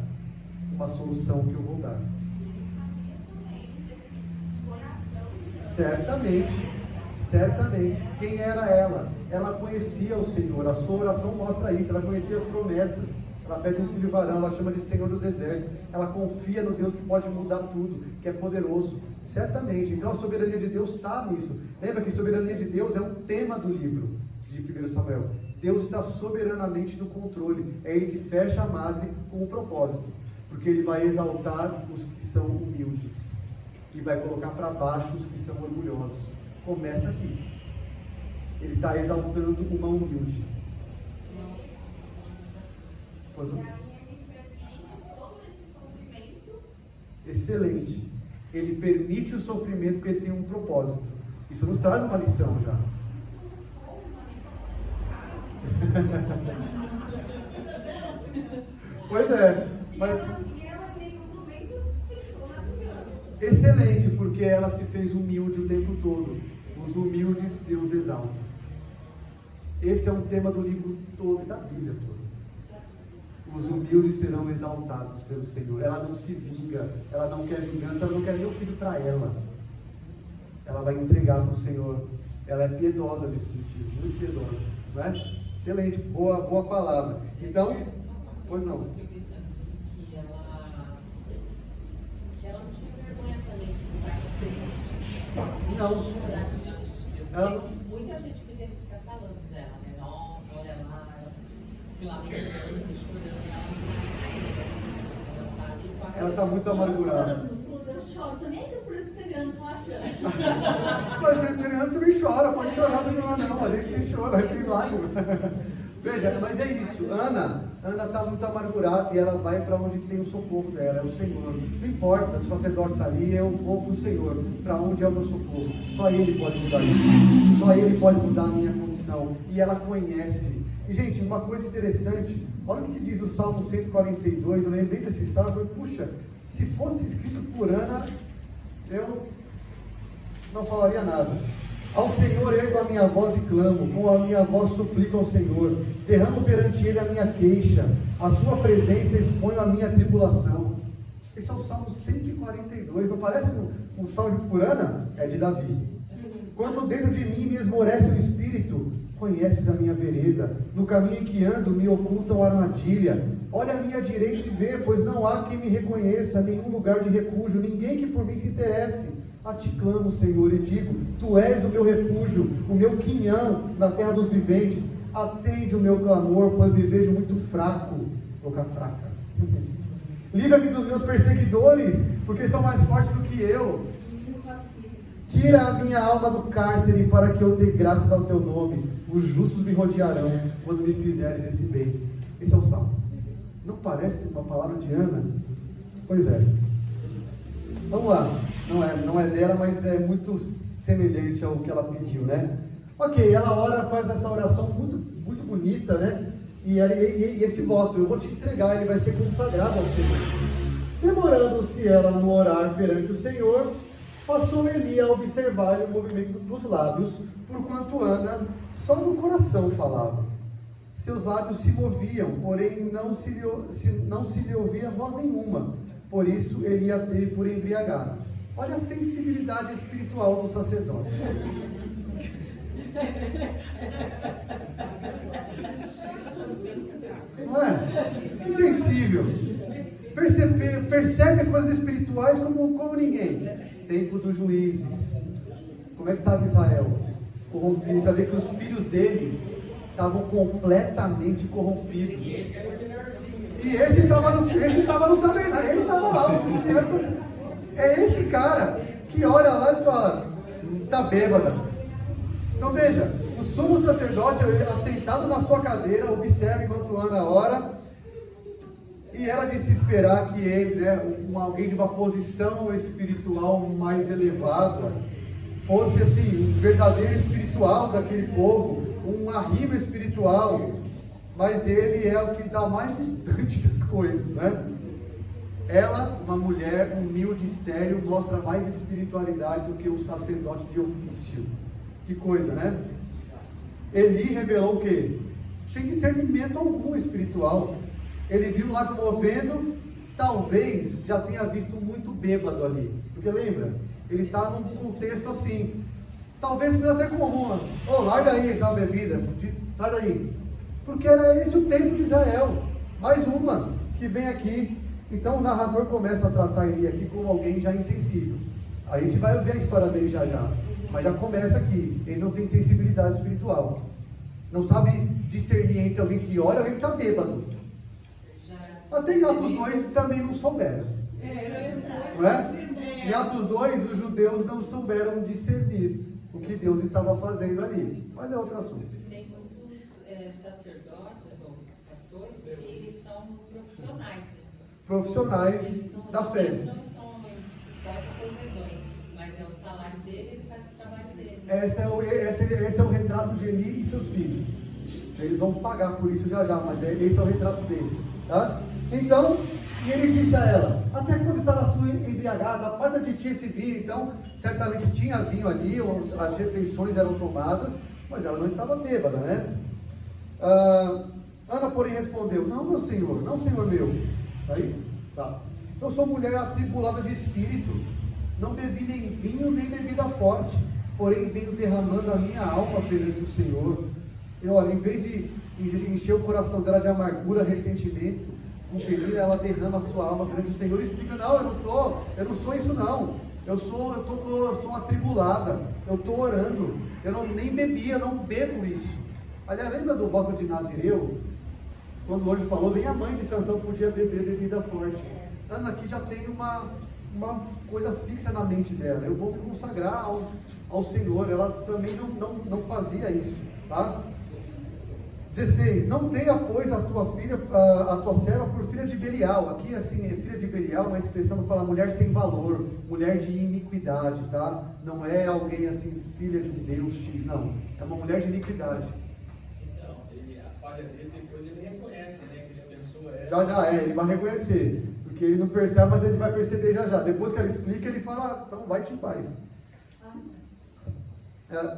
Uma solução que eu vou dar. Certamente. Quem era ela? Ela conhecia o Senhor. A sua oração mostra isso. Ela conhecia as promessas. Ela pede um filho varão. Ela chama de Senhor dos Exércitos. Ela confia no Deus que pode mudar tudo, que é poderoso. Certamente. Então a soberania de Deus está nisso. Lembra que a soberania de Deus é um tema do livro de 1 Samuel. Deus está soberanamente no controle. É Ele que fecha a madre com um propósito. Porque Ele vai exaltar os que são humildes. E vai colocar para baixo os que são orgulhosos. Começa aqui. Ele está exaltando uma humilde. Pois não? Excelente. Ele permite o sofrimento porque ele tem um propósito. Isso nos traz uma lição já. Pois é. Mas... excelente, porque ela se fez humilde o tempo todo. Os humildes Deus exalta. Esse é um tema do livro todo, da Bíblia toda. Os humildes serão exaltados pelo Senhor. Ela não se vinga, ela não quer vingança, ela não quer nem o filho para ela. Ela vai entregar para o Senhor. Ela é piedosa nesse sentido, muito piedosa, não é? Excelente, boa palavra. Então, pois não. Que ela não tinha vergonha também de estar triste. Não. Chorar diante de Deus. Ela... Muita gente podia ficar falando dela, né? Nossa, olha lá, ela se lamentando, chorando, ela tá ali com a Ela está muito amargurada. Eu choro, tô nem que os presbiterianos estão achando. Mas o presbiteriano também chora, pode chorar, não chora não, a gente tem choro, a gente tem lágrimas. Veja, mas é isso, Ana está muito amargurada e ela vai para onde tem o socorro dela, é o Senhor. Não importa, se o sacerdote está ali, eu vou para o Senhor, para onde é o meu socorro. Só Ele pode mudar isso, só Ele pode mudar a minha condição. E ela conhece. E gente, uma coisa interessante, olha o que diz o Salmo 142, eu lembrei desse salmo, eu falei, puxa, se fosse escrito por Ana, eu não falaria nada. Ao Senhor ergo a minha voz e clamo, com a minha voz suplico ao Senhor, derramo perante Ele a minha queixa, a sua presença exponho a minha tribulação. Esse é o Salmo 142, não parece um salmo por Ana? É de Davi. Quanto dentro de mim me esmorece o espírito, conheces a minha vereda, no caminho em que ando me ocultam armadilha. Olha à minha direita e vê, pois não há quem me reconheça, nenhum lugar de refúgio, ninguém que por mim se interesse. A ti clamo, Senhor, e digo, tu és o meu refúgio, o meu quinhão na terra dos viventes. Atende o meu clamor, pois me vejo muito fraco, boca fraca. Livra-me dos meus perseguidores, porque são mais fortes do que eu. Tira a minha alma do cárcere, para que eu dê graças ao teu nome. Os justos me rodearão, quando me fizeres esse bem. Esse é o salmo. Não parece uma palavra de Ana? Pois é. Vamos lá. Não é dela, mas é muito semelhante ao que ela pediu, né? Ok, ela ora, faz essa oração muito, muito bonita, né? E esse voto, eu vou te entregar, ele vai ser consagrado ao Senhor. Demorando-se ela no orar perante o Senhor, passou Eli a observar o movimento dos lábios, porquanto Ana só no coração falava. Seus lábios se moviam, porém não se lhe ouvia voz nenhuma. Por isso ele ia ter por embriagado. Olha a sensibilidade espiritual do sacerdote. Não é? Que sensível. Percebe coisas espirituais como ninguém. Tempo dos juízes. Como é que estava Israel? Corrompido. Já vê que os filhos dele estavam completamente corrompidos. E esse estava no tabernáculo. Ele estava lá, é esse cara que olha lá e fala, está bêbada. Então veja, o sumo sacerdote assentado na sua cadeira, observa enquanto Ana ora, e ela de se esperar que ele, né, alguém de uma posição espiritual mais elevada, fosse assim, um verdadeiro espiritual daquele povo, um arrimo espiritual, mas ele é o que está mais distante das coisas, né? Ela, uma mulher humilde, estéril, mostra mais espiritualidade do que o sacerdote de ofício. Que coisa, né? Eli revelou o quê? Sem discernimento algum espiritual. Ele viu lá movendo, talvez já tenha visto muito bêbado ali. Porque lembra? Ele está num contexto assim. Talvez seja até comum. Larga aí essa bebida, sai daí. Porque era esse o tempo de Israel. Mais uma que vem aqui. Então o narrador começa a tratar ele aqui como alguém já insensível. A gente vai ver a história dele já. Mas já começa aqui. Ele não tem sensibilidade espiritual. Não sabe discernir entre alguém que ora e alguém que está bêbado. Até em Atos 2 também não souberam. Não é? Em Atos 2 os judeus não souberam discernir o que Deus estava fazendo ali. Mas é outro assunto. Tem muitos sacerdotes ou pastores que eles são profissionais, né? Profissionais da fé. Eles não estão por vergonha, mas é o salário dele, ele faz o trabalho dele. Esse é o retrato de Eli e seus filhos. Eles vão pagar por isso já, mas esse é o retrato deles. Tá? Então, e ele disse a ela, até quando estavas tu embriagada, aparta de ti esse vinho. Então, certamente tinha vinho ali, as refeições eram tomadas, mas ela não estava bêbada, né? Ana, porém, respondeu, não, meu senhor, não, senhor meu. Aí, tá. Eu sou mulher atribulada de espírito, não bebi nem vinho, nem bebida forte, porém venho derramando a minha alma perante o Senhor. E olha, em vez de encher o coração dela de amargura, ressentimento, com pedir, ela derrama a sua alma perante o Senhor e explica, não, eu não sou isso não. eu estou atribulada, eu estou orando, eu nem bebia, não bebo isso. Aliás, lembra do voto de Nazireu? Quando o anjo falou, nem a mãe de Sansão podia beber bebida forte. Ana aqui já tem uma coisa fixa na mente dela, eu vou me consagrar ao Senhor. Ela também não fazia isso, tá? 16, não tenha, pois, a tua filha, a tua serva por filha de Belial. Aqui, assim, filha de Belial, uma expressão que fala mulher sem valor, mulher de iniquidade, tá? Não é alguém assim, filha de um Deus X, não. É uma mulher de iniquidade. Então, a falha dele, depois ele reconhece, né? Que ele abençoa ela. Já, ele vai reconhecer. Porque ele não percebe, mas ele vai perceber já. Depois que ela explica, ele fala, então vai-te em paz.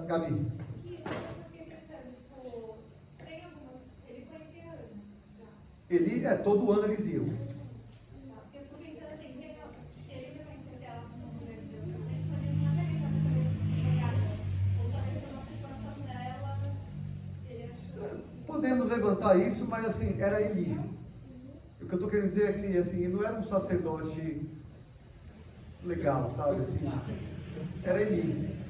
Gabi. Ele, todo ano eles iam. Eu estou pensando assim, se ele reconhecesse ela como uma mulher de Deus, ele poderia fazer ou talvez pela situação dela, ele achou. Podemos levantar isso, mas assim, era Eli. O que eu estou querendo dizer é que assim, ele não era um sacerdote legal, sabe? Assim, era Eli.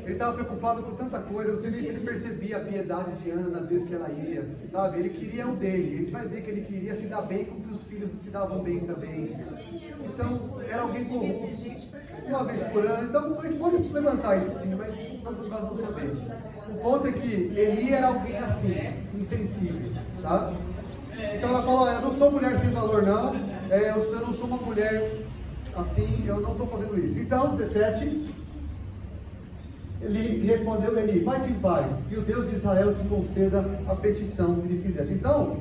Ele estava preocupado com tanta coisa, não sei nem se ele percebia a piedade de Ana nas vezes que ela ia, sabe? Ele queria o dele, a gente vai ver que ele queria se dar bem com que os filhos se davam bem também. Então, era alguém comum, uma vez por ano. Então, a gente pode levantar isso sim, mas nós não sabemos. O ponto é que Eli era alguém assim, insensível, tá? Então ela falou, eu não sou mulher sem valor não, eu não sou uma mulher assim, eu não estou fazendo isso. Então, 17... Ele respondeu, Eli, vai-te em paz, e o Deus de Israel te conceda a petição que lhe fizeste. Então,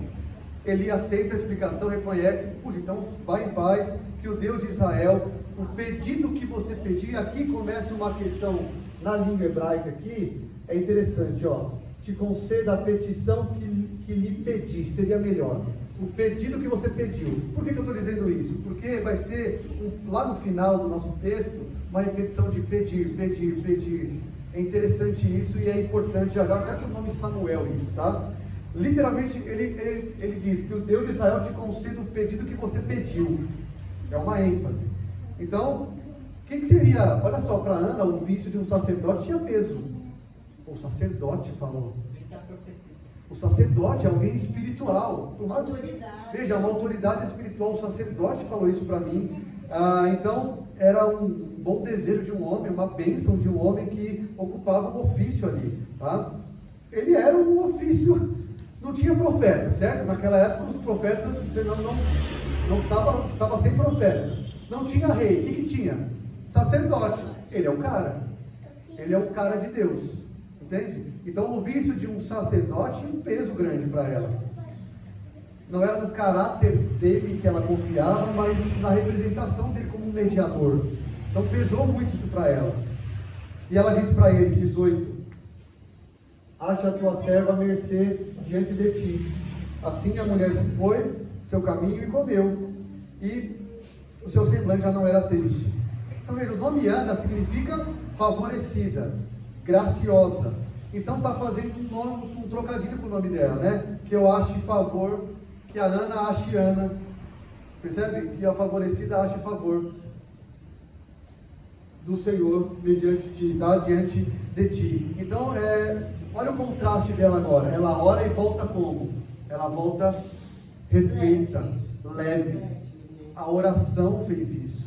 Eli aceita a explicação, reconhece, puxa, então vai em paz, que o Deus de Israel, o pedido que você pedir, aqui começa uma questão na língua hebraica aqui, é interessante, ó, te conceda a petição que lhe pediste, seria melhor. O pedido que você pediu. Por que eu estou dizendo isso? Porque vai ser, lá no final do nosso texto, uma repetição de pedir, pedir, pedir. É interessante isso e é importante, já até que o nome Samuel isso, tá? Literalmente, ele diz que o Deus de Israel te conceda o pedido que você pediu. É uma ênfase. Então, o que seria? Olha só, para Ana, o vício de um sacerdote tinha peso. O sacerdote falou. Ele está profetizando. O sacerdote é alguém espiritual. Autoridade. Veja, uma autoridade espiritual. O sacerdote falou isso para mim. Então, era um bom desejo de um homem, uma bênção de um homem que ocupava um ofício ali. Tá? Ele era um ofício, não tinha profeta, certo? Naquela época, os profetas não estava sem profeta. Não tinha rei. O que tinha? Sacerdote. Ele é o cara. Ele é o cara de Deus. Entende? Então o vício de um sacerdote tinha um peso grande para ela. Não era no caráter dele que ela confiava, mas na representação dele como um mediador. Então pesou muito isso para ela. E ela disse para ele, 18: acha a tua serva à mercê diante de ti. Assim a mulher se foi, seu caminho, e comeu. E o seu semblante já não era triste. Então veja, o nome Ana significa favorecida, graciosa. Então está fazendo um trocadilho com o nome dela, né? Que eu ache favor, que a Ana ache Ana. Percebe? Que a favorecida ache favor do Senhor mediante ti, tá? Diante de ti. Então, olha o contraste dela agora. Ela ora e volta como? Ela volta refeita, leve. A oração fez isso.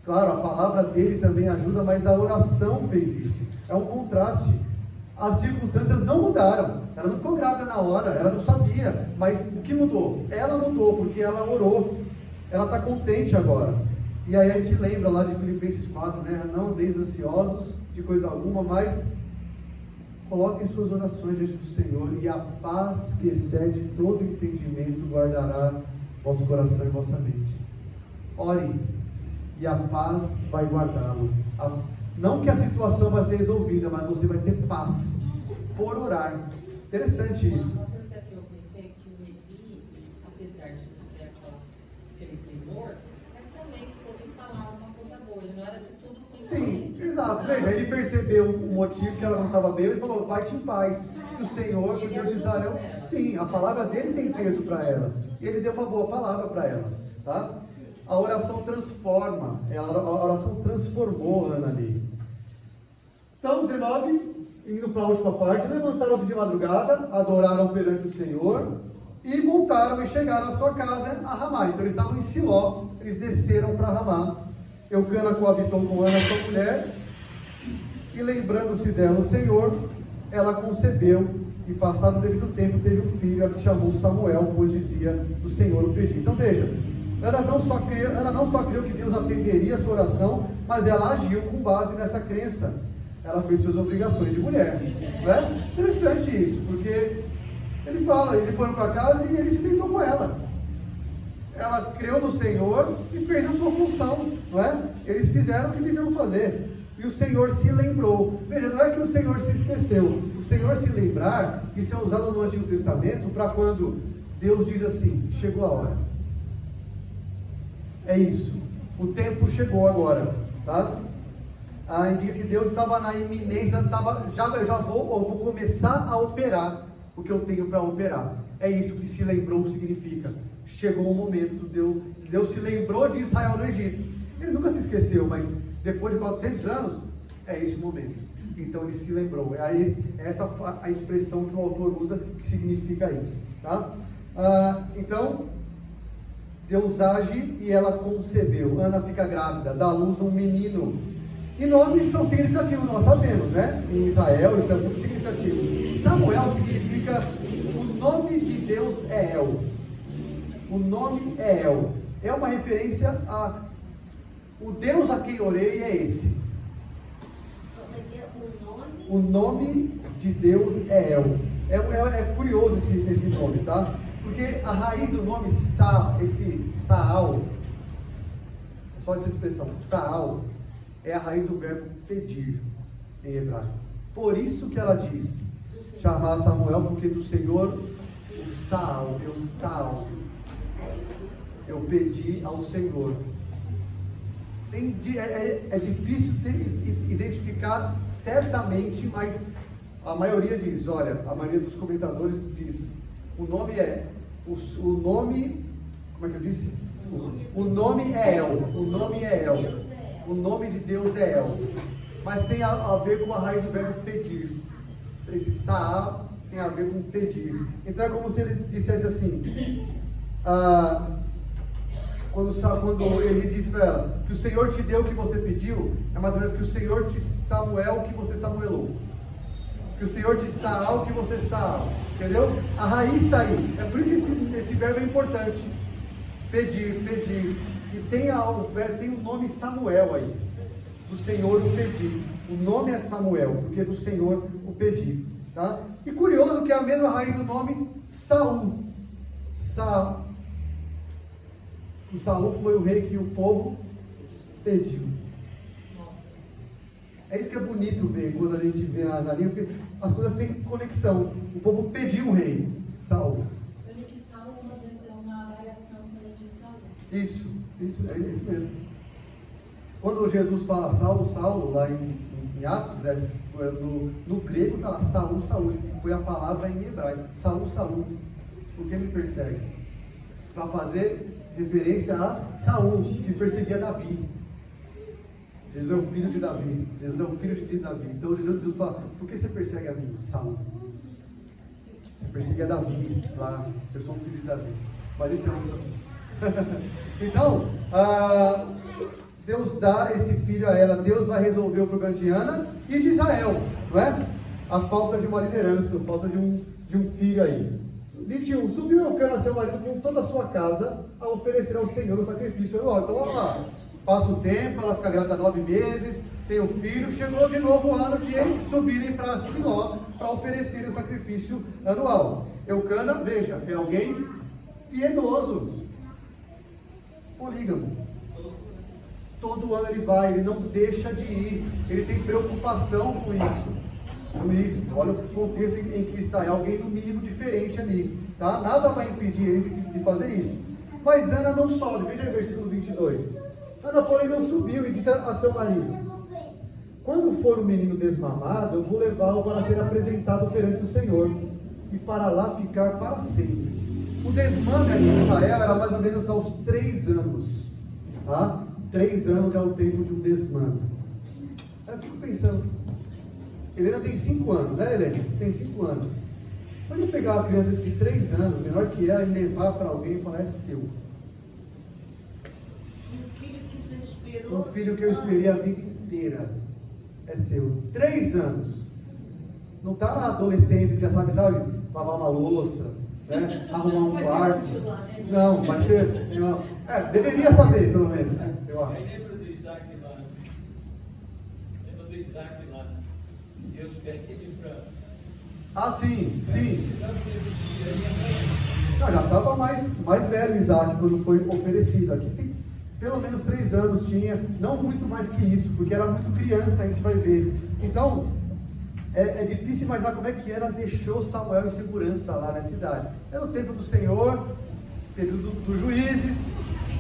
Claro, a palavra dele também ajuda, mas a oração fez isso. É um contraste. As circunstâncias não mudaram. Ela não ficou grávida na hora, ela não sabia. Mas o que mudou? Ela mudou, porque ela orou. Ela está contente agora. E aí a gente lembra lá de Filipenses 4, né? Não andeis ansiosos de coisa alguma, mas coloquem suas orações diante do Senhor, e a paz que excede todo entendimento guardará vosso coração e vossa mente. Ore, e a paz vai guardá-lo. Não que a situação vai ser resolvida, mas você vai ter paz por orar. Interessante isso. Uma coisa que eu pensei é que o Eli, apesar de não ser aquele primor, mas também soube falar uma coisa boa. Ele não era de tudo ruim. Sim, exato. Veja, ele percebeu o motivo que ela não estava bem e falou: vai-te em paz. Que o Senhor, que o Deus de Israel. Sim, a palavra dele tem peso para ela. Ele deu uma boa palavra para ela. Tá? a oração transforma, a oração transformou Ana ali. Então, 19, indo para a última parte, levantaram-se de madrugada, adoraram perante o Senhor, e voltaram e chegaram à sua casa a Ramá. Então eles estavam em Siló, eles desceram para Ramá. Eucana coabitou com Ana, sua mulher, e lembrando-se dela o Senhor, ela concebeu, e passado o devido tempo teve um filho, a que chamou Samuel, pois dizia do Senhor o pedir. Então veja, Ana não só creu que Deus atenderia a sua oração, mas ela agiu com base nessa crença. Ela fez suas obrigações de mulher, né? Interessante isso, porque ele fala, eles foram para casa e ele se deitou com ela. Ela creu no Senhor e fez a sua função, não é? Eles fizeram o que deviam fazer. E o Senhor se lembrou. Veja, não é que o Senhor se esqueceu. O Senhor se lembrar, isso é usado no Antigo Testamento para quando Deus diz assim, chegou a hora. É isso. O tempo chegou agora, tá? Indica que Deus estava na iminência, já vou começar a operar o que eu tenho para operar. É isso que se lembrou significa. Chegou o momento, Deus se lembrou de Israel no Egito. Ele nunca se esqueceu, mas depois de 400 anos, é esse o momento. Então ele se lembrou. É essa a expressão que o autor usa que significa isso. Tá? Então, Deus age e ela concebeu. Ana fica grávida, dá à luz a um menino. E nomes são significativos, nós sabemos, né? Em Israel isso é muito significativo. Samuel significa o nome de Deus é El. O nome é El. É uma referência a o Deus a quem orei é esse. O nome de Deus é El. É curioso esse nome, tá? Porque a raiz do nome esse Saal, só essa expressão, Saal, é a raiz do verbo pedir em hebraico. Por isso que ela diz, chamar Samuel, porque do Senhor, o Saal, eu Saal, eu pedi ao Senhor. É difícil identificar certamente, mas a maioria diz, olha, a maioria dos comentadores diz, o nome é, o nome, como é que eu disse? O nome é El, o nome é El. O nome de Deus é El, mas tem a ver com a raiz do verbo pedir. Esse Saá tem a ver com pedir. Então é como se ele dissesse assim, quando ele diz para ela que o Senhor te deu o que você pediu, é mais ou menos que o Senhor te Samuel o que você samuelou, que o Senhor te Saá o que você Saá, entendeu? A raiz está aí. É por isso que esse verbo é importante. Pedir. E tem o nome Samuel aí, do Senhor o pedi. O nome é Samuel, porque do Senhor o pedi. Tá? E curioso que é a mesma raiz do nome Saul. O Saul foi o rei que o povo pediu. É isso que é bonito ver quando a gente vê na linha, porque as coisas têm conexão. O povo pediu um rei, Saul. Eu li que Saul é uma variação de Saul. Isso mesmo. Quando Jesus fala Saulo, lá em Atos, no grego está lá, Saul, foi a palavra em hebraico, Saul, por que me persegue? Para fazer referência a Saul, que perseguia Davi. Jesus é o filho de Davi, então Jesus fala, por que você persegue a mim, Saul? Você perseguia Davi, lá, eu sou filho de Davi, mas esse é outro assunto. Então, Deus dá esse filho a ela. Deus vai resolver o problema de Ana e de Israel, não é? A falta de uma liderança, a falta de um filho aí. 21, subiu Eucana seu marido com toda a sua casa a oferecer ao Senhor o sacrifício anual. Então, olha lá, passa o tempo, ela fica grávida 9 meses, tem um filho, chegou de novo o ano de eles subirem para Siló para oferecerem o sacrifício anual. Eucana, veja, é alguém piedoso, polígamo. Todo ano ele vai, ele não deixa de ir, ele tem preocupação com isso. Olha o contexto em que está, é alguém no mínimo diferente ali, tá? Nada vai impedir ele de fazer isso. Mas Ana não sobe, veja o versículo 22. Ana, porém, não subiu e disse a seu marido: quando for o menino desmamado, eu vou levá-lo para ser apresentado perante o Senhor, e para lá ficar para sempre. O desmame aqui em Israel era mais ou menos aos 3 anos. Tá? 3 anos é o tempo de um desmame. Aí eu fico pensando, Helena tem 5 anos, né, Helena? Você tem 5 anos. Pode eu pegar uma criança de 3 anos, menor que ela, e levar para alguém e falar, é seu. E o filho que você esperou. Um filho que eu esperei a vida inteira é seu. 3 anos. Não está na adolescência que já sabe, lavar uma louça, né? Arrumar um quarto. Não, vai ser. Não. Deveria saber, pelo menos, né? Eu acho. Aí lembra do Isaac lá. Lembra do Isaac lá. Deus pede ele para. Sim. Não, já estava mais velho Isaac quando foi oferecido. Aqui tem pelo menos 3 anos tinha, não muito mais que isso, porque era muito criança, a gente vai ver. Então, é difícil imaginar como é que ela deixou Samuel em segurança lá na cidade. Era o tempo do Senhor, período dos juízes,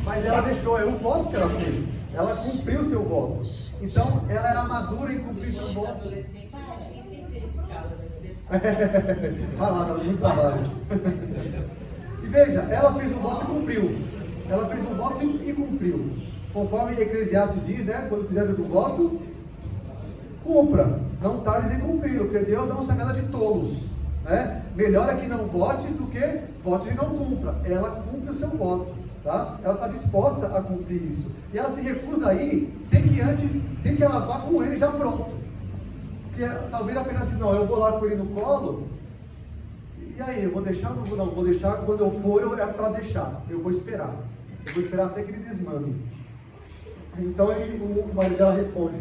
mas ela deixou, é o voto que ela fez. Ela cumpriu o seu voto. Então, ela era madura em cumprir seu voto. Adolescente, pode entender que ela deixa. Vai lá, dá muito trabalho. E veja, ela fez o voto e cumpriu. Ela fez um voto e cumpriu. Conforme Eclesiastes diz, né? Quando fizer o voto, cumpra. Não tardes em cumprir, porque Deus não se agrada de tolos. Né? Melhor é que não vote do que vote e não cumpra. Ela cumpre o seu voto. Tá? Ela está disposta a cumprir isso. E ela se recusa a ir sem que ela vá com ele já pronto. Porque talvez ela pense assim, não, eu vou lá com ele no colo. E aí, eu vou deixar ou não vou? Não, vou deixar. Quando eu for, é para deixar. Eu vou esperar. Eu vou esperar até que ele desmame. Então o marido dela responde: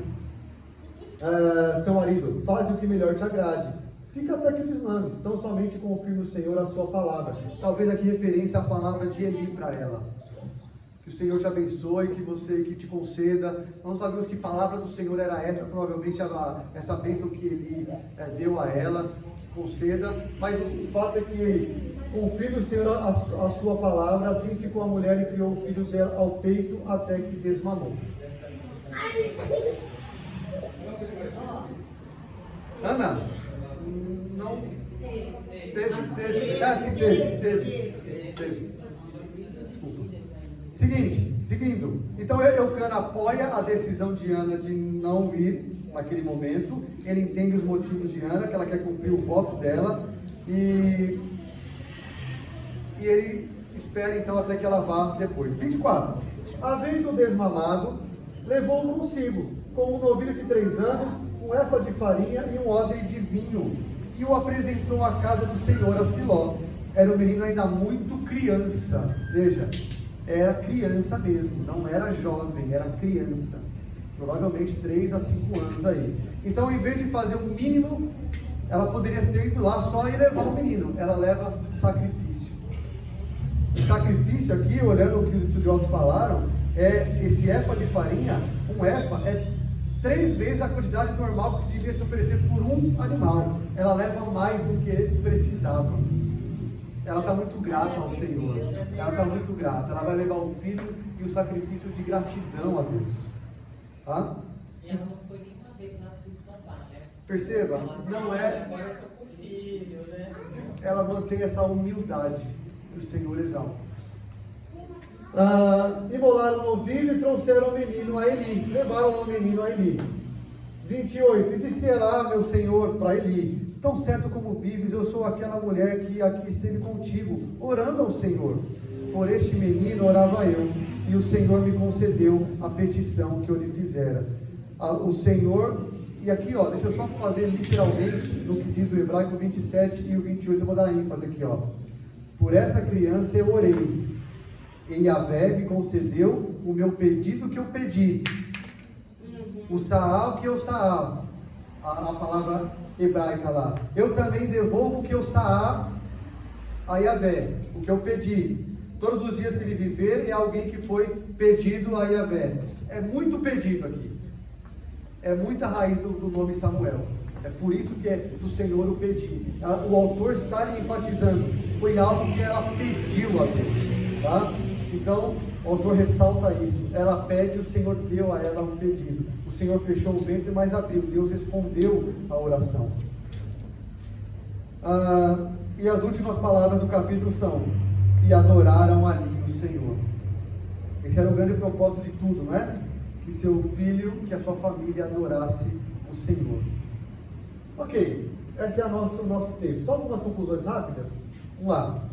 seu marido, faz o que melhor te agrade. Fica até que desmames. Então somente confirme o Senhor a sua palavra. Talvez aqui referência à palavra de Eli para ela. Que o Senhor te abençoe, que te conceda. Não sabemos que palavra do Senhor era essa. Provavelmente essa bênção que Eli deu a ela. Conceda, mas o fato é que confirme o Senhor a sua palavra. Assim ficou a mulher e criou o filho dela ao peito até que desmamou. Ana, não teve. Seguindo. Então Eucana apoia a decisão de Ana de não ir naquele momento. Ele entende os motivos de Ana, que ela quer cumprir o voto dela, e ele espera então até que ela vá depois. 24. Havendo desmamado, levou-o consigo, com um novilho de 3 anos, um éfa de farinha e um odre de vinho, e o apresentou à casa do Senhor, a Siló. Era um menino ainda muito criança. Veja, era criança mesmo, não era jovem, era criança. Provavelmente 3 a 5 anos aí. Então, em vez de fazer um mínimo, ela poderia ter ido lá só e levar o menino. Ela leva sacrifício. O sacrifício aqui, olhando o que os estudiosos falaram, é esse éfa de farinha. Um éfa é 3 vezes a quantidade normal que devia se oferecer por um animal. Ela leva mais do que precisava. Ela está muito grata ao Senhor. Ela está muito grata. Ela vai levar o filho e o sacrifício de gratidão a Deus. Tá? E ela não foi nenhuma vez na cistombar, né? Perceba, não é. Agora eu tô com o filho, né? Ela mantém essa humildade que o Senhor exalta. Imolaram o novilho e trouxeram o menino a Eli. Levaram o menino a Eli. 28. E disse Elá, meu senhor, para Eli: tão certo como vives, eu sou aquela mulher que aqui esteve contigo, orando ao Senhor. Por este menino orava eu, e o Senhor me concedeu a petição que eu lhe fizera. O Senhor, e aqui deixa eu só fazer literalmente no que diz o hebraico 27 e o 28, eu vou dar ênfase aqui, Por essa criança eu orei, e Yahvé me concedeu o meu pedido que eu pedi. O Saal que eu Saal, a palavra hebraica lá. Eu também devolvo o que eu Saal a Yahvé, o que eu pedi. Todos os dias que ele viver, é alguém que foi pedido a Yahvé. É muito pedido aqui. É muita raiz do nome Samuel. É por isso que é do Senhor o pedir. O autor está enfatizando. Foi algo que ela pediu a Deus. Tá? Então, o autor ressalta isso. Ela pede, o Senhor deu a ela um pedido. O Senhor fechou o ventre, mas abriu. Deus respondeu a oração. E as últimas palavras do capítulo são: e adoraram ali o Senhor. Esse era o grande propósito de tudo, não é? Que seu filho, que a sua família adorasse o Senhor. Ok, esse é o nosso texto. Só algumas conclusões rápidas. Vamos lá.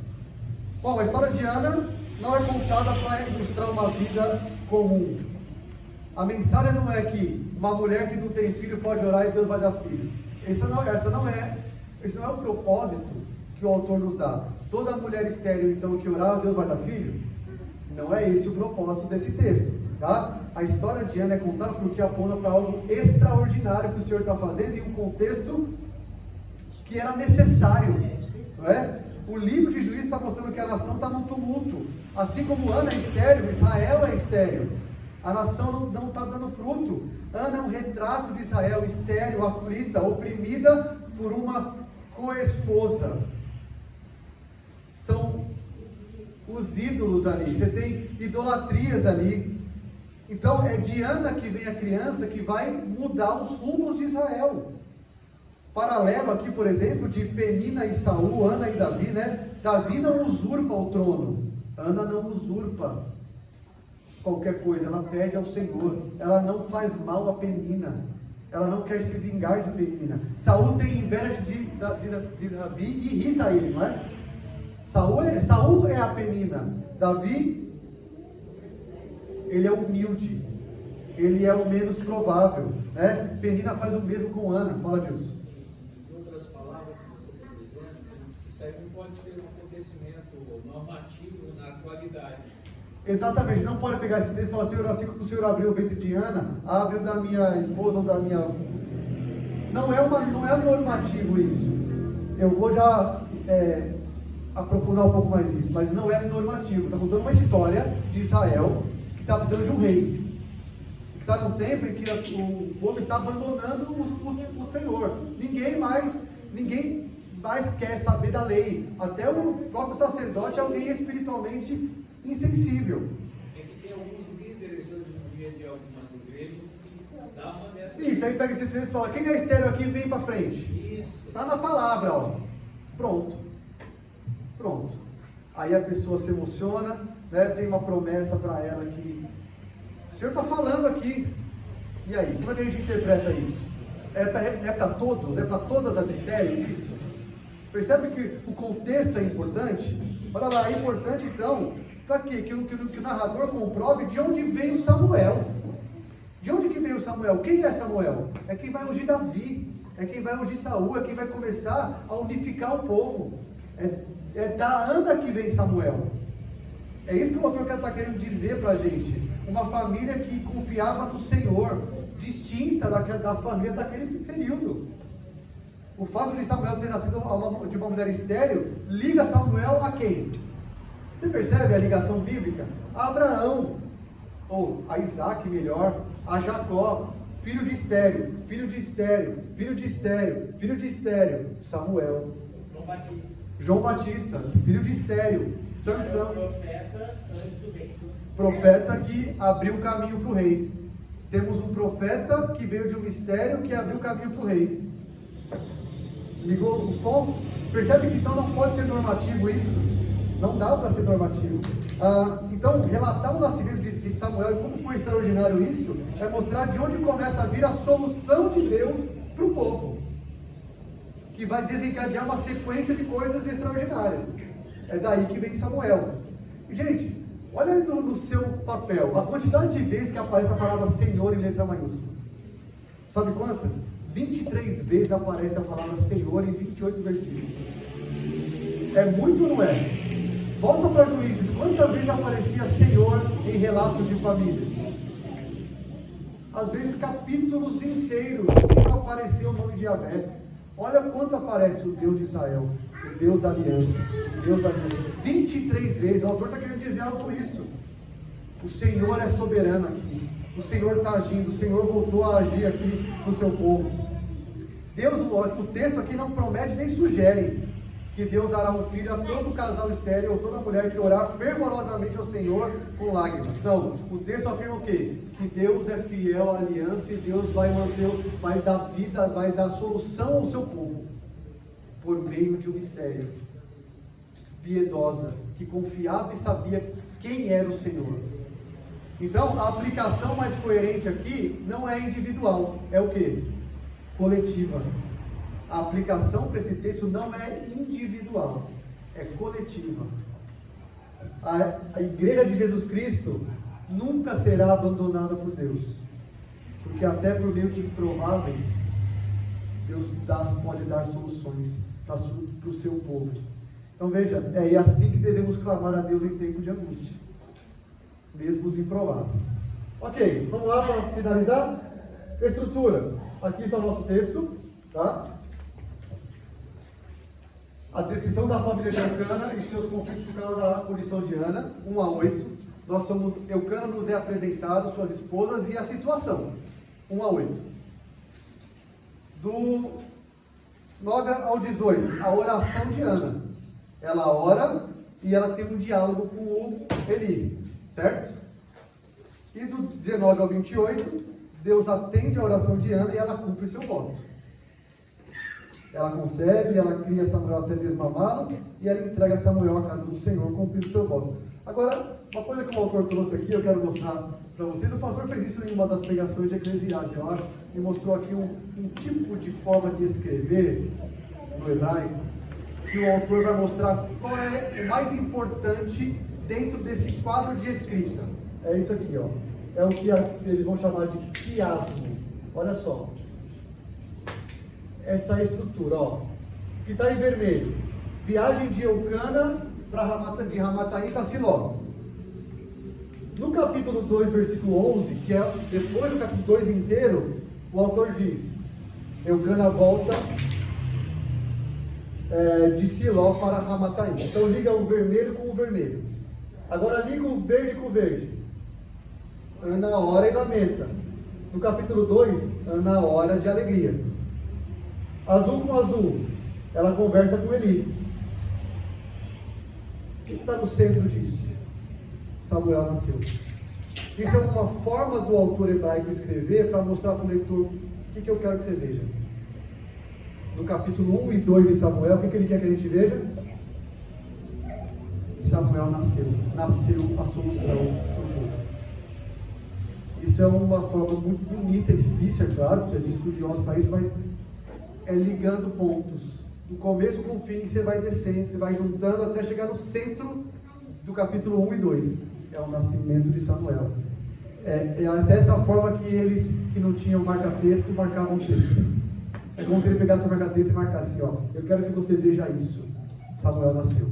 Bom, a história de Ana não é contada para ilustrar uma vida comum. A mensagem não é que uma mulher que não tem filho pode orar e Deus vai dar filho. Esse não é o propósito que o autor nos dá. Toda mulher estéril, então, que orar, Deus vai dar filho? Não é esse o propósito desse texto, tá? A história de Ana é contada porque aponta para algo extraordinário que o Senhor está fazendo em um contexto que era necessário, não é? O livro de Juízes está mostrando que a nação está num tumulto. Assim como Ana é estéril, Israel é estéril. A nação não está dando fruto. Ana é um retrato de Israel, estéril, aflita, oprimida por uma co-esposa. São os ídolos ali, você tem idolatrias ali. Então é de Ana que vem a criança que vai mudar os rumos de Israel. Paralelo aqui, por exemplo, de Penina e Saul, Ana e Davi, né? Davi não usurpa o trono, Ana não usurpa qualquer coisa, ela pede ao Senhor, ela não faz mal a Penina, ela não quer se vingar de Penina. Saul tem inveja de Davi e irrita ele, não é? Saul é a Penina, Davi, ele é humilde, ele é o menos provável, né? Penina faz o mesmo com Ana, fala disso. Em outras palavras, que você está dizendo, isso aí não pode ser um acontecimento normativo na atualidade. Exatamente, não pode pegar esse texto e falar, Senhor, assim como o Senhor abriu o ventre de Ana, abre o da minha esposa ou da minha... Não é normativo isso. Eu vou já aprofundar um pouco mais isso, mas não é normativo. Está contando uma história de Israel que está precisando de um rei. Que está num tempo em que o povo está abandonando o Senhor. Ninguém mais quer saber da lei. Até o próprio sacerdote é alguém espiritualmente insensível. É que tem alguns líderes hoje em dia de algumas igrejas que dá uma dessas. Isso, aí pega esse texto e fala, quem é estéril aqui, vem para frente. Isso. Está na palavra, ó. Pronto. Aí a pessoa se emociona, né? Tem uma promessa para ela que o Senhor está falando aqui. E aí, como é que a gente interpreta isso? É para todos? É para todas as estéreis isso? Percebe que o contexto é importante? Olha lá, é importante então, para quê? Que o narrador comprove de onde veio Samuel. De onde que veio Samuel? Quem é Samuel? É quem vai ungir Davi, é quem vai ungir Saul, é quem vai começar a unificar o povo. É da Ana que vem Samuel. É isso que o autor está querendo dizer para a gente. Uma família que confiava no Senhor, distinta das famílias daquele período. O fato de Samuel ter nascido de uma mulher estéril liga Samuel a quem? Você percebe a ligação bíblica? A Abraão, ou a Isaac melhor, a Jacó, filho de estéril, filho de estéril, filho de estéril, filho de estéril, Samuel. João Batista, filho de estéril, Sansão. Profeta antes do rei. Profeta que abriu o caminho para o rei. Temos um profeta que veio de um mistério que abriu o caminho para o rei. Ligou os pontos? Percebe que então não pode ser normativo isso? Não dá para ser normativo. Então, relatar o nascimento de Samuel e como foi extraordinário isso, é mostrar de onde começa a vir a solução de Deus para o povo, que vai desencadear uma sequência de coisas extraordinárias. É daí que vem Samuel. Gente, olha aí no seu papel, a quantidade de vezes que aparece a palavra Senhor em letra maiúscula. Sabe quantas? 23 vezes aparece a palavra Senhor em 28 versículos. É muito ou não é? Volta para Juízes, quantas vezes aparecia Senhor em relatos de família? Às vezes capítulos inteiros sem aparecer o nome de Yahvé. Olha quanto aparece o Deus de Israel, o Deus da aliança, o Deus da aliança. 23 vezes, o autor está querendo dizer algo por isso. O Senhor é soberano aqui, o Senhor está agindo, o Senhor voltou a agir aqui no seu povo. Deus, o texto aqui não promete nem sugere que Deus dará um filho a todo casal estéril ou toda mulher que orar fervorosamente ao Senhor com lágrimas. Não, o texto afirma o quê? Que Deus é fiel à aliança e Deus vai dar vida, vai dar solução ao seu povo por meio de um mistério piedosa, que confiava e sabia quem era o Senhor. Então, a aplicação mais coerente aqui não é individual, é o quê? Coletiva. A aplicação para esse texto não é individual, é coletiva. A igreja de Jesus Cristo nunca será abandonada por Deus, porque até por meio de improváveis, Deus pode dar soluções para o seu povo. Então veja, é assim que devemos clamar a Deus em tempo de angústia, mesmo os improváveis. Ok, vamos lá para finalizar? Estrutura. Aqui está o nosso texto, tá? A descrição da família de Eucana e seus conflitos por causa da punição de Ana, 1 a 8. Eucana nos é apresentado, suas esposas e a situação, 1 a 8. Do 9 ao 18, a oração de Ana. Ela ora e ela tem um diálogo com o Eli, certo? E do 19 ao 28, Deus atende a oração de Ana e ela cumpre seu voto. Ela concebe, ela cria Samuel até desmamá-lo e ela entrega Samuel à casa do Senhor, cumprindo seu voto. Agora, uma coisa que o autor trouxe aqui, eu quero mostrar para vocês. O pastor fez isso em uma das pregações de Eclesiastes, eu acho, e mostrou aqui um tipo de forma de escrever no hebraico, que o autor vai mostrar qual é o mais importante dentro desse quadro de escrita. É isso aqui, ó. É o que eles vão chamar de quiasmo. Olha só. Essa estrutura, ó. Que está em vermelho. Viagem de Eucana de Ramataim para Siló. No capítulo 2, versículo 11, que é depois do capítulo 2 inteiro, o autor diz: Eucana volta de Siló para Ramataim. Então liga o vermelho com o vermelho. Agora liga o verde com o verde. Ana ora e lamenta. No capítulo 2, Ana ora de alegria. Azul com azul, ela conversa com Eli. O que está no centro disso? Samuel nasceu. Isso é uma forma do autor hebraico escrever para mostrar para o leitor o que eu quero que você veja. No capítulo 1 e 2 de Samuel, o que ele quer que a gente veja? Samuel nasceu a solução do povo. Isso é uma forma muito bonita, é difícil, é claro, precisa de estudiosos para isso, mas é ligando pontos. Do começo com o fim, você vai descendo, você vai juntando até chegar no centro do capítulo 1 e 2. É o nascimento de Samuel. Essa é a forma que eles que não tinham marca-texto marcavam o texto. É como se ele pegasse o marca-texto e marcasse assim, ó. Eu quero que você veja isso. Samuel nasceu.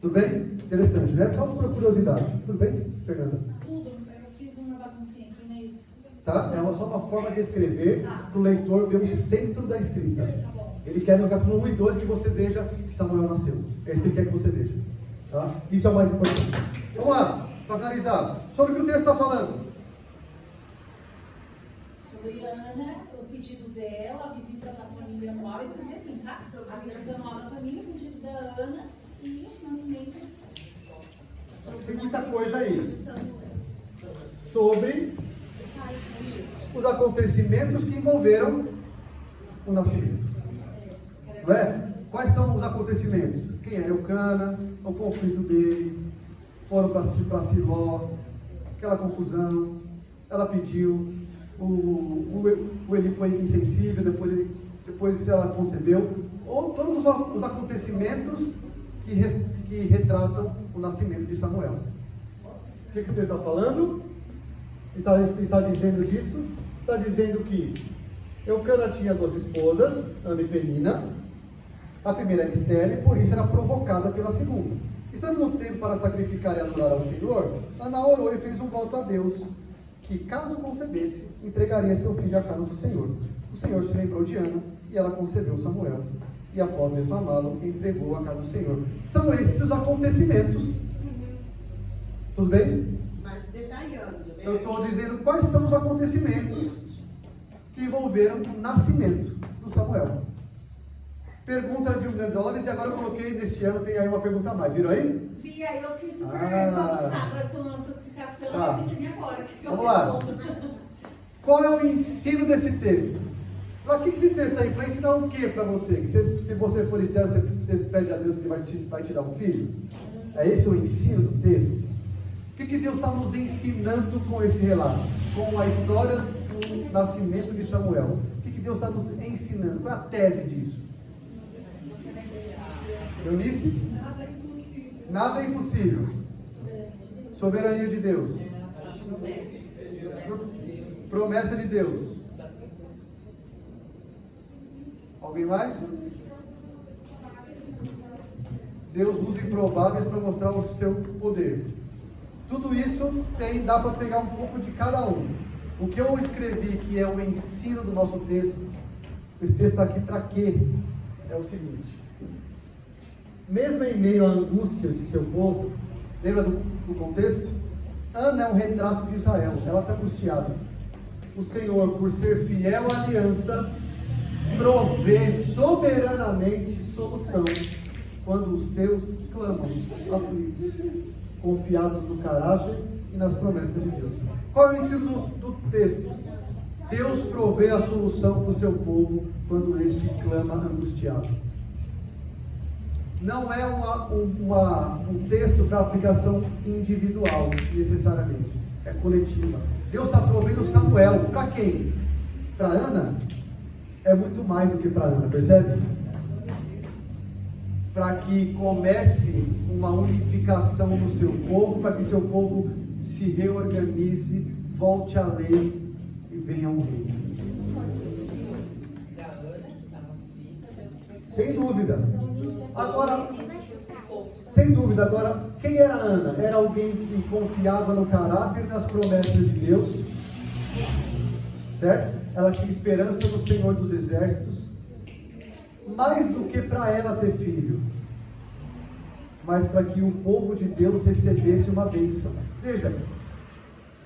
Tudo bem? Interessante, né? Só por curiosidade. Tudo bem, Fernanda? Tudo. Eu fiz uma baguncinha aqui, mas... Tá? É só uma forma de escrever para o leitor ver o centro da escrita. Ele quer no capítulo 1 e 2 que você veja que Samuel nasceu. É isso que ele quer que você veja. Tá? Isso é o mais importante. Vamos lá, para finalizar. Sobre o que o texto está falando. Sobre Ana, o pedido dela, a visita da família anual, escrevi assim, tá? A visita anual da família, o pedido da Ana e o nascimento. Tem muita coisa aí. Sobre os acontecimentos que envolveram o nascimento. Não é? Quais são os acontecimentos? Quem era Eucana, o conflito dele, foram para Siló, aquela confusão, ela pediu, o Eli foi insensível, depois ela concebeu, ou todos os acontecimentos que retratam o nascimento de Samuel. O que você está falando? Está dizendo disso? Está dizendo que Eucana tinha 2 esposas, Ana e Penina. A primeira era estéril, por isso era provocada pela segunda. Estando no tempo para sacrificar e adorar ao Senhor, Ana orou e fez um voto a Deus, que caso concebesse, entregaria seu filho à casa do Senhor. O Senhor se lembrou de Ana, e ela concebeu Samuel, e após desmamá-lo, entregou à casa do Senhor. São esses os acontecimentos. Tudo bem? Mas detalhando, né? Eu estou dizendo quais são os acontecimentos que envolveram o nascimento do Samuel. Pergunta de $1.000, e agora eu coloquei neste ano, tem aí uma pergunta a mais. Viram aí? Vi, aí eu fiquei super bagunçada com a nossa explicação, Tá. eu pensei agora. Vamos lá. Qual é o ensino desse texto? Para que esse texto está aí? Para ensinar o que para você? Que se você for estéril, você pede a Deus que vai te dar um filho? É esse o ensino do texto? O que Deus está nos ensinando com esse relato? Com a história do nascimento de Samuel. O que Deus está nos ensinando? Qual é a tese disso? Eunice? Nada é impossível. Soberania de Deus. Promessa de Deus. Alguém mais? Deus usa improváveis para mostrar o seu poder. Tudo isso dá para pegar um pouco de cada um. O que eu escrevi, que é o ensino do nosso texto, esse texto está aqui para quê? É o seguinte: mesmo em meio à angústia de seu povo, lembra do contexto? Ana é um retrato de Israel, ela está angustiada. O Senhor, por ser fiel à aliança, provê soberanamente solução quando os seus clamam, aflitos, confiados no caráter e nas promessas de Deus. Qual é o ensino do texto? Deus provê a solução para o seu povo quando este clama angustiado. Não é um texto para aplicação individual, necessariamente. É coletiva. Deus está provendo Samuel. Para quem? Para Ana? É muito mais do que para Ana, percebe? Para que comece uma unificação no seu povo, para que seu povo se reorganize, volte à lei e venha um rei. Sem dúvida. Agora, quem era Ana? Era alguém que confiava no caráter e nas promessas de Deus, certo? Ela tinha esperança no Senhor dos Exércitos, mais do que para ela ter filho, mas para que o povo de Deus recebesse uma bênção. Veja,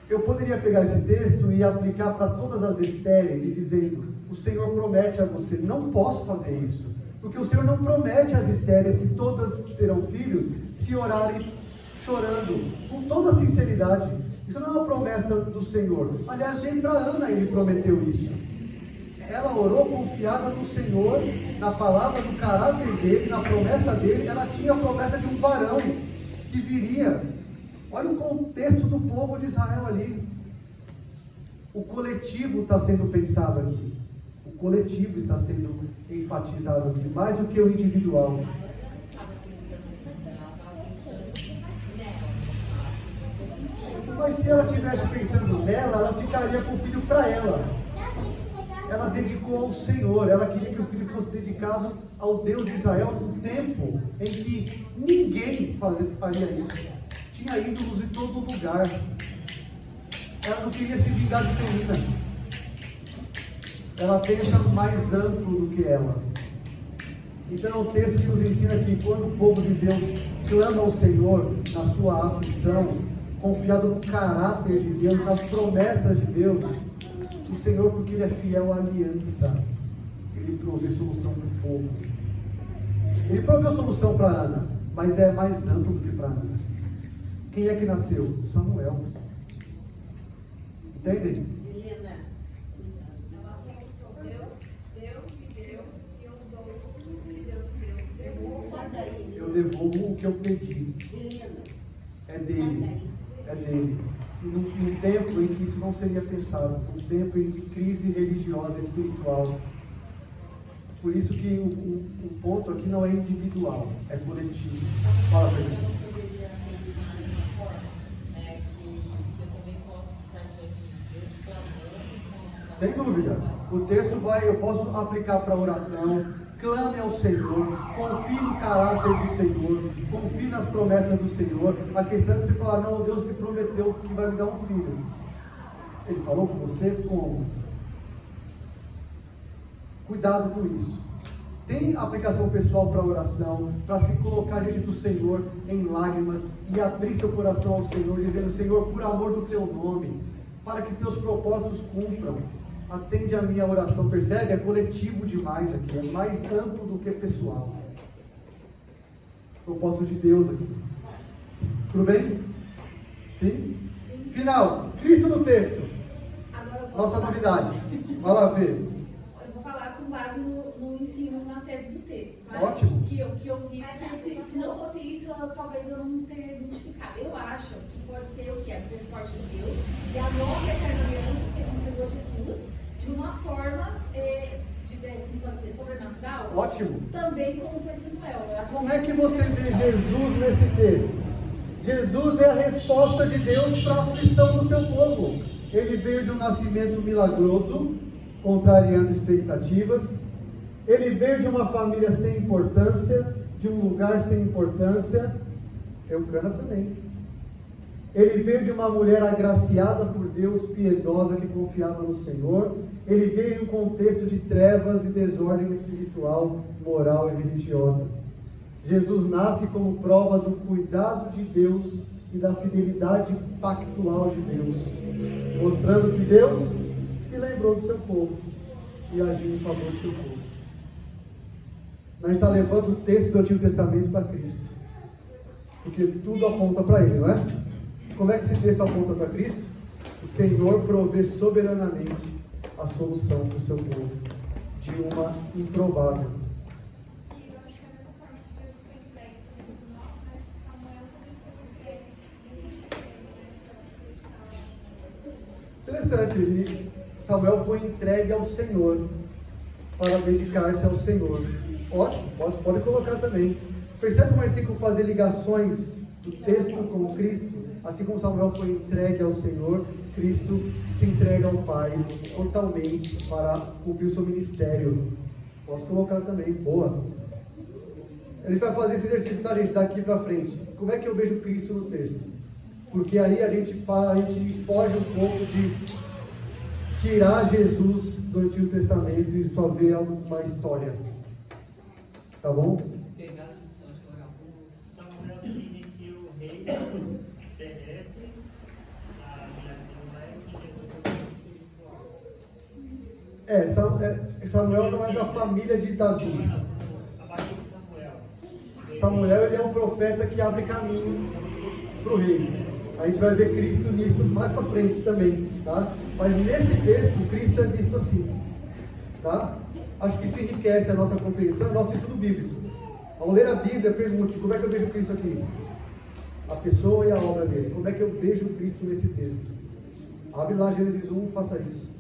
eu poderia pegar esse texto e aplicar para todas as Estéres e dizendo: o Senhor promete a você. Não posso fazer isso, porque o Senhor não promete às Estéres que todas terão filhos se orarem chorando, com toda sinceridade. Isso não é uma promessa do Senhor. Aliás, nem para Ana ele prometeu isso. Ela orou confiada no Senhor, na palavra do caráter dele, na promessa dele. Ela tinha a promessa de um varão que viria. Olha o contexto do povo de Israel ali. O coletivo está sendo pensado aqui. O coletivo está sendo enfatizado aqui, mais do que o individual. Mas se ela estivesse pensando nela, ela ficaria com o filho para ela. Ela dedicou ao Senhor, ela queria que o filho fosse dedicado ao Deus de Israel, num tempo em que ninguém faria isso. Tinha ídolos em todo lugar. Ela não queria se vingar de Peninas. Ela pensa mais amplo do que ela. Então é um texto que nos ensina que quando o povo de Deus clama ao Senhor na sua aflição, confiado no caráter de Deus, nas promessas de Deus, o Senhor, porque Ele é fiel à aliança, Ele provê solução para o povo. Ele proveu solução para Ana, mas é mais amplo do que para Ana. Quem é que nasceu? Samuel. Entendem? Helena, Ela pensou: Deus me deu e eu dou tudo que Deus me deu. sai daí. Eu devolvo o que eu pedi. Helena, É dele. É dele. E num tempo em que isso não seria pensado, num tempo de crise religiosa, espiritual. Por isso que o ponto aqui não é individual, é coletivo. Fala pra Eu gente. não poderia pensar dessa forma, né? Que eu também posso estar diante de Deus clamando. Sem dúvida. O texto eu posso aplicar para oração. Clame ao Senhor, confie no caráter do Senhor, confie nas promessas do Senhor. A questão é que você falar: não, Deus me prometeu que vai me dar um filho. Ele falou com você como? Cuidado com isso. Tem aplicação pessoal para oração, para se colocar diante do Senhor em lágrimas e abrir seu coração ao Senhor, dizendo: Senhor, por amor do teu nome, para que teus propósitos cumpram, atende a minha oração. Percebe? É coletivo demais aqui, é mais amplo do que pessoal. Propósito de Deus aqui. Tudo bem? Sim? Final. Cristo no texto. Agora eu posso Nossa falar. novidade. Vai lá ver. Eu vou falar com base no ensino na tese do texto, tá? Ótimo. Que eu vi, porque se não fosse isso, talvez eu não tenha identificado. Eu acho que pode ser o que? A misericórdia de Deus e a nova eterna aliança que ele entregou Jesus de uma forma como pode ser, sobrenatural. Ótimo. Também como foi Samuel. Eu acho Como é que você vê Jesus nesse texto? Jesus é a resposta de Deus para a aflição do seu povo. Ele veio de um nascimento milagroso, contrariando expectativas. Ele veio de uma família sem importância, de um lugar sem importância. Eucana também. Ele veio de uma mulher agraciada por Deus, piedosa, que confiava no Senhor. Ele veio em um contexto de trevas e desordem espiritual, moral e religiosa. Jesus nasce como prova do cuidado de Deus e da fidelidade pactual de Deus, mostrando que Deus se lembrou do seu povo e agiu em favor do seu povo. A gente está levando o texto do Antigo Testamento para Cristo, porque tudo aponta para Ele, não é? Como é que esse texto aponta para Cristo? O Senhor provê soberanamente a solução para o seu povo, de uma improvável. E eu acho que a mesma forma que Deus foi entregue por nós, né? Samuel também foi entregue. Interessante, Samuel foi entregue ao Senhor para dedicar-se ao Senhor. Ótimo, pode colocar também. Percebe como a gente tem que fazer ligações do texto com Cristo? Assim como Samuel foi entregue ao Senhor, Cristo se entrega ao Pai totalmente para cumprir o seu ministério. Posso colocar também, boa. Ele vai fazer esse exercício, tá, gente, daqui para frente. Como é que eu vejo Cristo no texto? Porque aí a gente foge um pouco de tirar Jesus do Antigo Testamento e só ver uma história. Tá bom? Pegar a lição de moral. Samuel se inicia o rei terrestre, a Milagrosa que espiritual. Samuel não é da família de Davi. A partir de Samuel. Samuel, ele é um profeta que abre caminho para o rei. A gente vai ver Cristo nisso mais para frente também, tá? Mas nesse texto, Cristo é visto assim, tá? Acho que isso enriquece a nossa compreensão, o nosso estudo bíblico. Ao ler a Bíblia, pergunte, como é que eu vejo Cristo aqui? A pessoa e a obra dele. Como é que eu vejo Cristo nesse texto? Abre lá Gênesis 1, faça isso.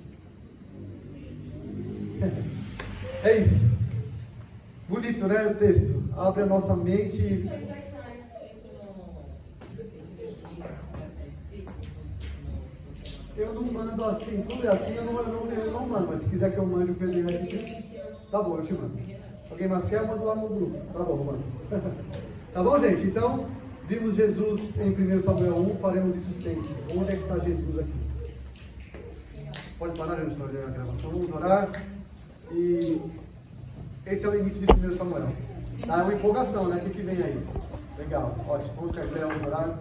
É isso. Bonito, né, o texto? Abre a nossa mente. Isso aí vai estar escrito esse livro vai estar escrito Eu não mando assim, tudo é assim, eu não mando, mas se quiser que eu mande o PDF disso, tá bom, eu te mando. Alguém mais quer? Eu mando lá no grupo. Tá bom, mano. Tá bom, gente? Então, vimos Jesus em 1 Samuel 1, faremos isso sempre. Onde é que está Jesus aqui? Pode parar, gente, na gravação. Vamos orar. E esse é o início de 1 Samuel. Tá? É uma empolgação, né? O que vem aí? Legal, ótimo. Vamos ficar em pé, vamos orar.